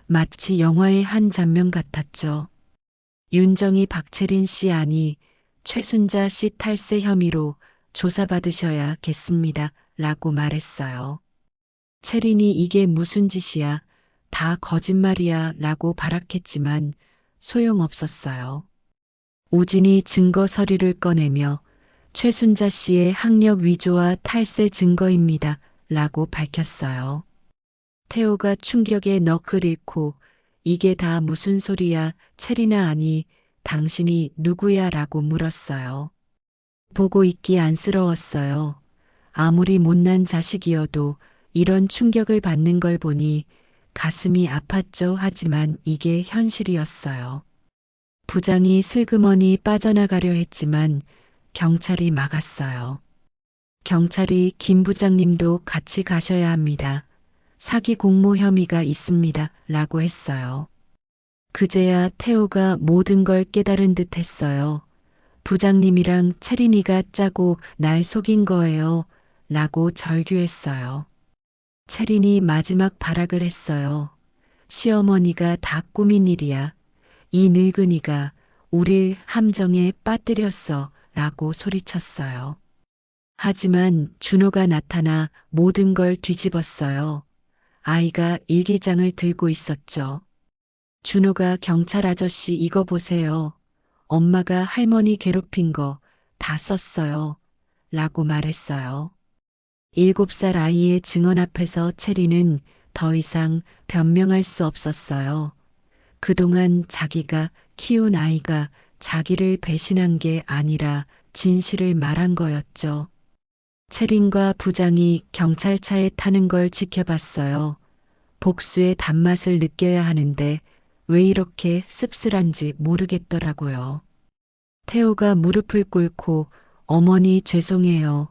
마치 영화의 한 장면 같았죠. 윤정이 박채린 씨 아니 최순자 씨 탈세 혐의로 조사받으셔야겠습니다. 라고 말했어요. 채린이 이게 무슨 짓이야? 다 거짓말이야. 라고 발악했지만 소용없었어요. 우진이 증거 서류를 꺼내며 최순자 씨의 학력 위조와 탈세 증거입니다. 라고 밝혔어요. 태호가 충격에 넋을 잃고 이게 다 무슨 소리야, 체리나 아니, 당신이 누구야? 라고 물었어요. 보고 있기 안쓰러웠어요. 아무리 못난 자식이어도 이런 충격을 받는 걸 보니 가슴이 아팠죠. 하지만 이게 현실이었어요. 부장이 슬그머니 빠져나가려 했지만 경찰이 막았어요. 경찰이 김 부장님도 같이 가셔야 합니다. 사기 공모 혐의가 있습니다. 라고 했어요. 그제야 태호가 모든 걸 깨달은 듯 했어요. 부장님이랑 채린이가 짜고 날 속인 거예요. 라고 절규했어요. 채린이 마지막 발악을 했어요. 시어머니가 다 꾸민 일이야. 이 늙은이가 우릴 함정에 빠뜨렸어. 라고 소리쳤어요. 하지만 준호가 나타나 모든 걸 뒤집었어요. 아이가 일기장을 들고 있었죠. 준호가 경찰 아저씨 이거 보세요. 엄마가 할머니 괴롭힌 거 다 썼어요. 라고 말했어요. 7살 아이의 증언 앞에서 체리는 더 이상 변명할 수 없었어요. 그동안 자기가 키운 아이가 자기를 배신한 게 아니라 진실을 말한 거였죠. 채린과 부장이 경찰차에 타는 걸 지켜봤어요. 복수의 단맛을 느껴야 하는데 왜 이렇게 씁쓸한지 모르겠더라고요. 태호가 무릎을 꿇고 어머니 죄송해요.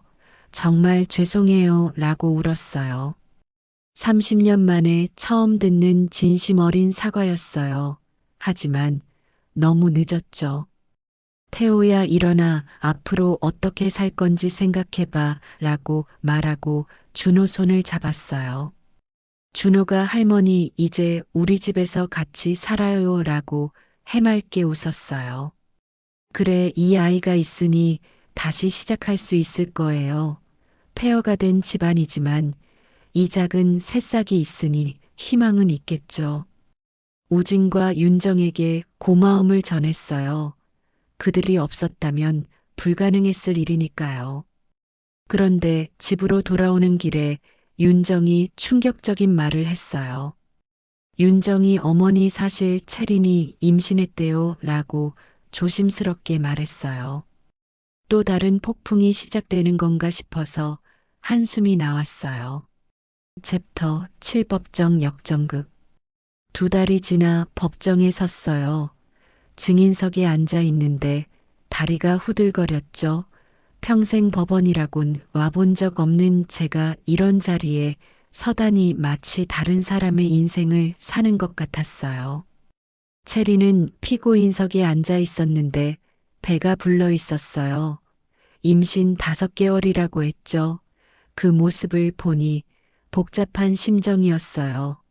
정말 죄송해요. 라고 울었어요. 30년 만에 처음 듣는 진심 어린 사과였어요. 하지만 너무 늦었죠. 태호야 일어나 앞으로 어떻게 살 건지 생각해봐 라고 말하고 준호 손을 잡았어요. 준호가 할머니 이제 우리 집에서 같이 살아요 라고 해맑게 웃었어요. 그래 이 아이가 있으니 다시 시작할 수 있을 거예요. 폐허가 된 집안이지만 이 작은 새싹이 있으니 희망은 있겠죠. 우진과 윤정에게 고마움을 전했어요. 그들이 없었다면 불가능했을 일이니까요. 그런데 집으로 돌아오는 길에 윤정이 충격적인 말을 했어요. 윤정이 어머니 사실 채린이 임신했대요 라고 조심스럽게 말했어요. 또 다른 폭풍이 시작되는 건가 싶어서 한숨이 나왔어요. 챕터 7 법정 역전극 2달이 지나 법정에 섰어요. 증인석에 앉아 있는데 다리가 후들거렸죠. 평생 법원이라곤 와본 적 없는 제가 이런 자리에 서다니 마치 다른 사람의 인생을 사는 것 같았어요. 체리는 피고인석에 앉아 있었는데 배가 불러 있었어요. 임신 5개월이라고 했죠. 그 모습을 보니 복잡한 심정이었어요.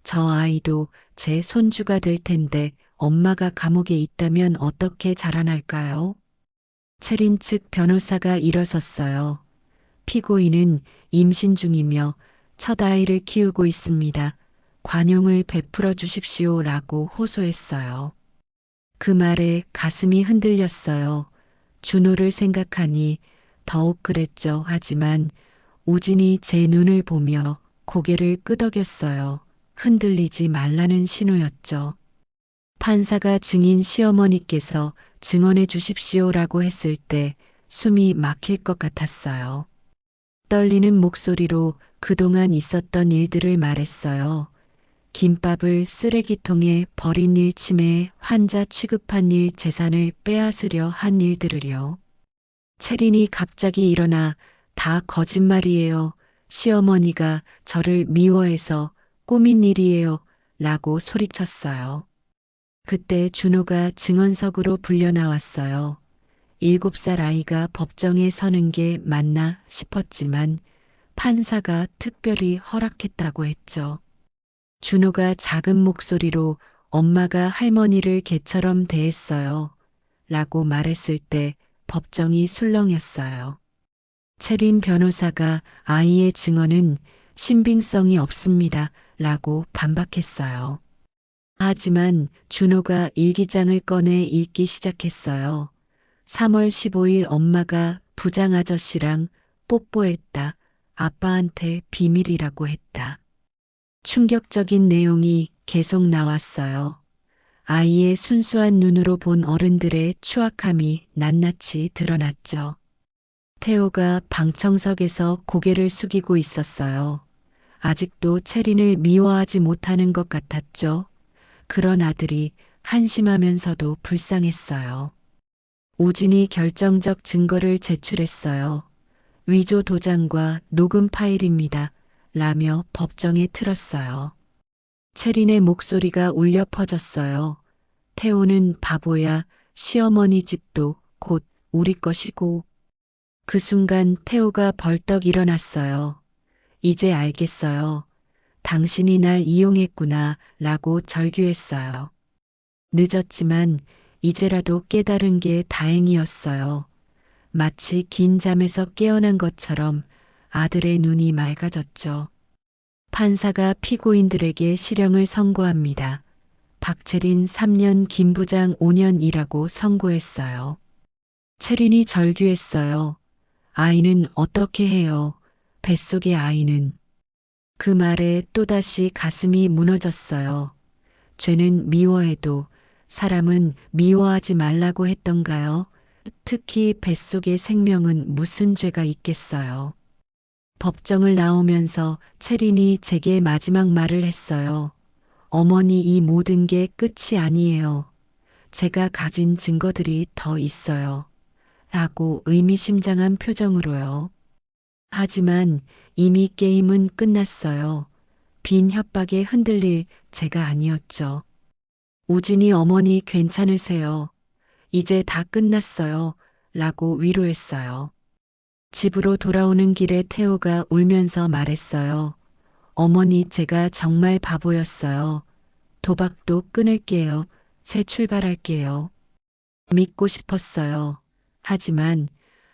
저 아이도 제 손주가 될 텐데 엄마가 감옥에 있다면 어떻게 자라날까요? 채린 측 변호사가 일어섰어요. 피고인은 임신 중이며 첫 아이를 키우고 있습니다. 관용을 베풀어 주십시오 라고 호소했어요. 그 말에 가슴이 흔들렸어요. 준호를 생각하니 더욱 그랬죠. 하지만 우진이 제 눈을 보며 고개를 끄덕였어요. 흔들리지 말라는 신호였죠. 판사가 증인 시어머니께서 증언해 주십시오라고 했을 때 숨이 막힐 것 같았어요. 떨리는 목소리로 그동안 있었던 일들을 말했어요. 김밥을 쓰레기통에 버린 일, 치매에 환자 취급한 일, 재산을 빼앗으려 한 일들을요. 채린이 갑자기 일어나 다 거짓말이에요. 시어머니가 저를 미워해서 꾸민 일이에요. 라고 소리쳤어요. 그때 준호가 증언석으로 불려 나왔어요. 7살 아이가 법정에 서는 게 맞나 싶었지만 판사가 특별히 허락했다고 했죠. 준호가 작은 목소리로 엄마가 할머니를 개처럼 대했어요. 라고 말했을 때 법정이 술렁였어요. 채린 변호사가 아이의 증언은 신빙성이 없습니다. 라고 반박했어요. 하지만 준호가 일기장을 꺼내 읽기 시작했어요. 3월 15일 엄마가 부장 아저씨랑 뽀뽀했다. 아빠한테 비밀이라고 했다. 충격적인 내용이 계속 나왔어요. 아이의 순수한 눈으로 본 어른들의 추악함이 낱낱이 드러났죠. 태호가 방청석에서 고개를 숙이고 있었어요. 아직도 채린을 미워하지 못하는 것 같았죠. 그런 아들이 한심하면서도 불쌍했어요. 우진이 결정적 증거를 제출했어요. 위조 도장과 녹음 파일입니다. 라며 법정에 틀었어요. 채린의 목소리가 울려 퍼졌어요. 태호는 바보야. 시어머니 집도 곧 우리 것이고. 그 순간 태호가 벌떡 일어났어요. 이제 알겠어요. 당신이 날 이용했구나 라고 절규했어요. 늦었지만 이제라도 깨달은 게 다행이었어요. 마치 긴 잠에서 깨어난 것처럼 아들의 눈이 맑아졌죠. 판사가 피고인들에게 실형을 선고합니다. 박채린 3년, 김 부장 5년이라고 선고했어요. 채린이 절규했어요. 아이는 어떻게 해요? 뱃속의 아이는. 그 말에 또다시 가슴이 무너졌어요. 죄는 미워해도 사람은 미워하지 말라고 했던가요? 특히 뱃속의 생명은 무슨 죄가 있겠어요. 법정을 나오면서 채린이 제게 마지막 말을 했어요. 어머니, 이 모든 게 끝이 아니에요. 제가 가진 증거들이 더 있어요. 라고 의미심장한 표정으로요. 하지만 이미 게임은 끝났어요. 빈 협박에 흔들릴 제가 아니었죠. 우진이 어머니 괜찮으세요? 이제 다 끝났어요. 라고 위로했어요. 집으로 돌아오는 길에 태호가 울면서 말했어요. 어머니, 제가 정말 바보였어요. 도박도 끊을게요. 새 출발할게요. 믿고 싶었어요. 하지만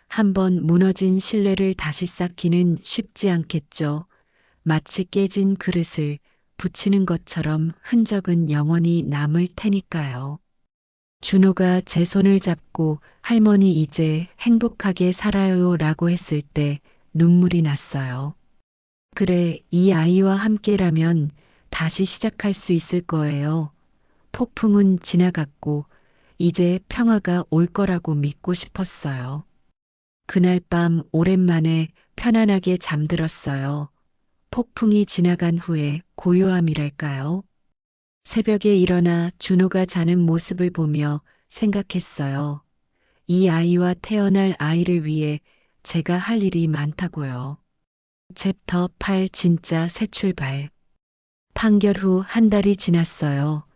한번 무너진 신뢰를 다시 쌓기는 쉽지 않겠죠. 마치 깨진 그릇을 붙이는 것처럼 흔적은 영원히 남을 테니까요. 준호가 제 손을 잡고 할머니 이제 행복하게 살아요 라고 했을 때 눈물이 났어요. 그래, 이 아이와 함께라면 다시 시작할 수 있을 거예요. 폭풍은 지나갔고 이제 평화가 올 거라고 믿고 싶었어요. 그날 밤 오랜만에 편안하게 잠들었어요. 폭풍이 지나간 후에 고요함이랄까요? 새벽에 일어나 준호가 자는 모습을 보며 생각했어요. 이 아이와 태어날 아이를 위해 제가 할 일이 많다고요. 챕터 8 진짜 새 출발. 판결 후 한 달이 지났어요.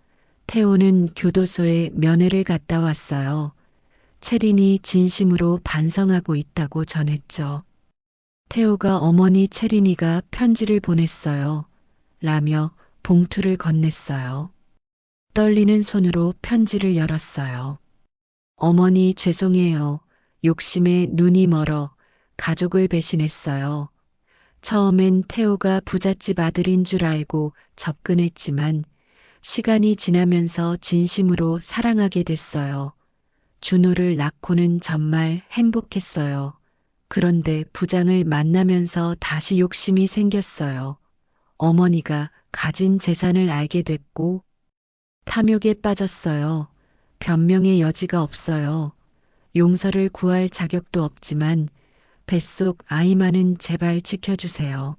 태호는 교도소에 면회를 갔다 왔어요. 채린이 진심으로 반성하고 있다고 전했죠. 태호가 어머니 채린이가 편지를 보냈어요. 라며 봉투를 건넸어요. 떨리는 손으로 편지를 열었어요. 어머니 죄송해요. 욕심에 눈이 멀어 가족을 배신했어요. 처음엔 태호가 부잣집 아들인 줄 알고 접근했지만 시간이 지나면서 진심으로 사랑하게 됐어요. 준호를 낳고는 정말 행복했어요. 그런데 부장을 만나면서 다시 욕심이 생겼어요. 어머니가 가진 재산을 알게 됐고 탐욕에 빠졌어요. 변명의 여지가 없어요. 용서를 구할 자격도 없지만 뱃속 아이만은 제발 지켜주세요.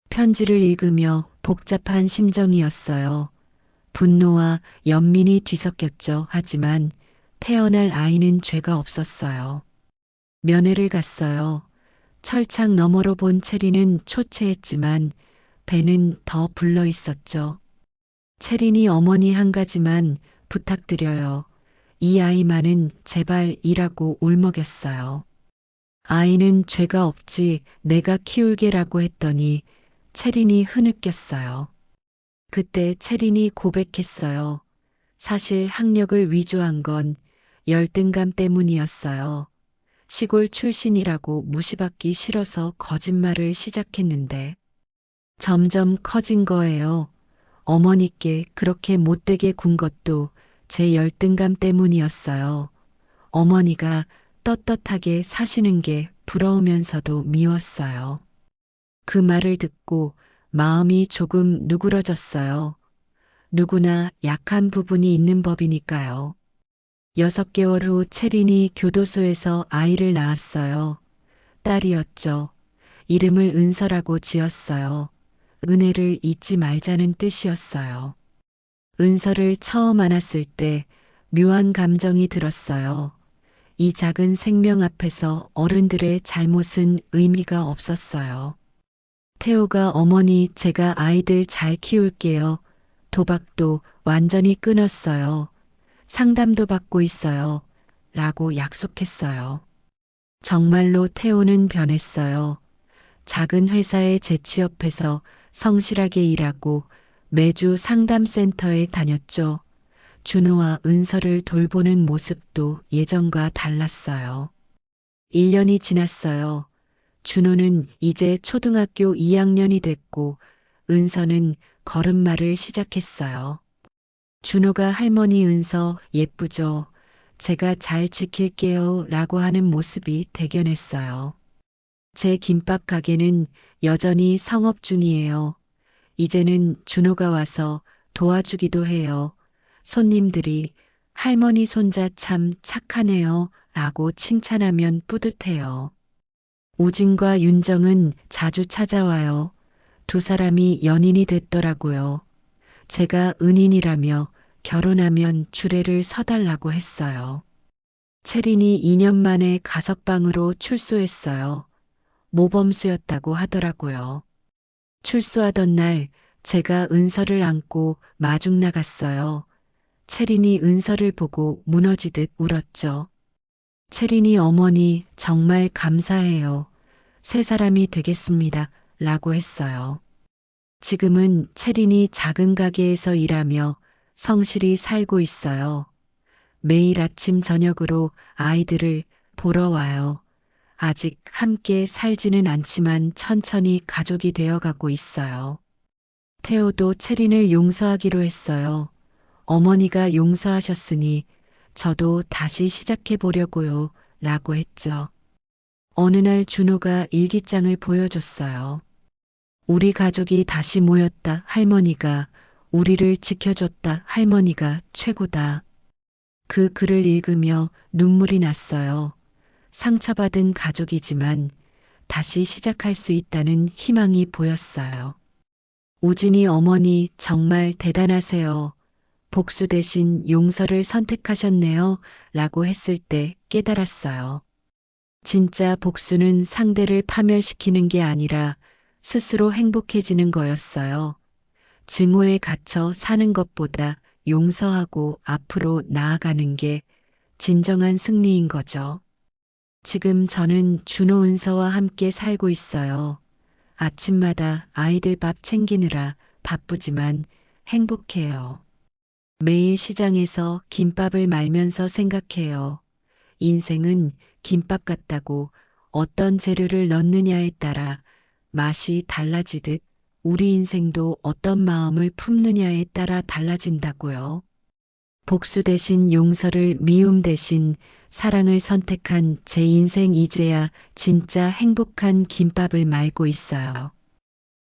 편지를 읽으며 복잡한 심정이었어요. 분노와 연민이 뒤섞였죠. 하지만 태어날 아이는 죄가 없었어요. 면회를 갔어요. 철창 너머로 본 체리는 초췌했지만 배는 더 불러 있었죠. 채린이 어머니 한 가지만 부탁드려요. 이 아이만은 제발이라고 울먹였어요. 아이는 죄가 없지 내가 키울게라고 했더니 채린이 흐느꼈어요. 그때 채린이 고백했어요. 사실 학력을 위조한 건 열등감 때문이었어요. 시골 출신이라고 무시받기 싫어서 거짓말을 시작했는데 점점 커진 거예요. 어머니께 그렇게 못되게 군 것도 제 열등감 때문이었어요. 어머니가 떳떳하게 사시는 게 부러우면서도 미웠어요. 그 말을 듣고 마음이 조금 누그러졌어요. 누구나 약한 부분이 있는 법이니까요. 6개월 후 채린이 교도소에서 아이를 낳았어요. 딸이었죠. 이름을 은서라고 지었어요. 은혜를 잊지 말자는 뜻이었어요. 은서를 처음 안았을 때 묘한 감정이 들었어요. 이 작은 생명 앞에서 어른들의 잘못은 의미가 없었어요. 태호가 어머니 제가 아이들 잘 키울게요. 도박도 완전히 끊었어요. 상담도 받고 있어요. 라고 약속했어요. 정말로 태호는 변했어요. 작은 회사에 재취업해서 성실하게 일하고 매주 상담센터에 다녔죠. 준호와 은서를 돌보는 모습도 예전과 달랐어요. 1년이 지났어요. 준호는 이제 초등학교 2학년이 됐고 은서는 걸음마를 시작했어요. 준호가 할머니 은서 예쁘죠? 제가 잘 지킬게요 라고 하는 모습이 대견했어요. 제 김밥 가게는 여전히 성업 중이에요. 이제는 준호가 와서 도와주기도 해요. 손님들이 할머니 손자 참 착하네요 라고 칭찬하면 뿌듯해요. 우진과 윤정은 자주 찾아와요. 두 사람이 연인이 됐더라고요. 제가 은인이라며 결혼하면 주례를 서달라고 했어요. 채린이 2년 만에 가석방으로 출소했어요. 모범수였다고 하더라고요. 출소하던 날 제가 은서를 안고 마중 나갔어요. 채린이 은서를 보고 무너지듯 울었죠. 채린이 어머니 정말 감사해요. 새 사람이 되겠습니다. 라고 했어요. 지금은 채린이 작은 가게에서 일하며 성실히 살고 있어요. 매일 아침 저녁으로 아이들을 보러 와요. 아직 함께 살지는 않지만 천천히 가족이 되어가고 있어요. 태호도 채린을 용서하기로 했어요. 어머니가 용서하셨으니 저도 다시 시작해 보려고요. 라고 했죠. 어느 날 준호가 일기장을 보여줬어요. 우리 가족이 다시 모였다. 할머니가 우리를 지켜줬다. 할머니가 최고다. 그 글을 읽으며 눈물이 났어요. 상처받은 가족이지만 다시 시작할 수 있다는 희망이 보였어요. 우진이 어머니 정말 대단하세요. 복수 대신 용서를 선택하셨네요. 라고 했을 때 깨달았어요. 진짜 복수는 상대를 파멸시키는 게 아니라 스스로 행복해지는 거였어요. 증오에 갇혀 사는 것보다 용서하고 앞으로 나아가는 게 진정한 승리인 거죠. 지금 저는 준호 은서와 함께 살고 있어요. 아침마다 아이들 밥 챙기느라 바쁘지만 행복해요. 매일 시장에서 김밥을 말면서 생각해요. 인생은 김밥 같다고 어떤 재료를 넣느냐에 따라 맛이 달라지듯 우리 인생도 어떤 마음을 품느냐에 따라 달라진다고요. 복수 대신 용서를 미움 대신 사랑을 선택한 제 인생 이제야 진짜 행복한 김밥을 말고 있어요.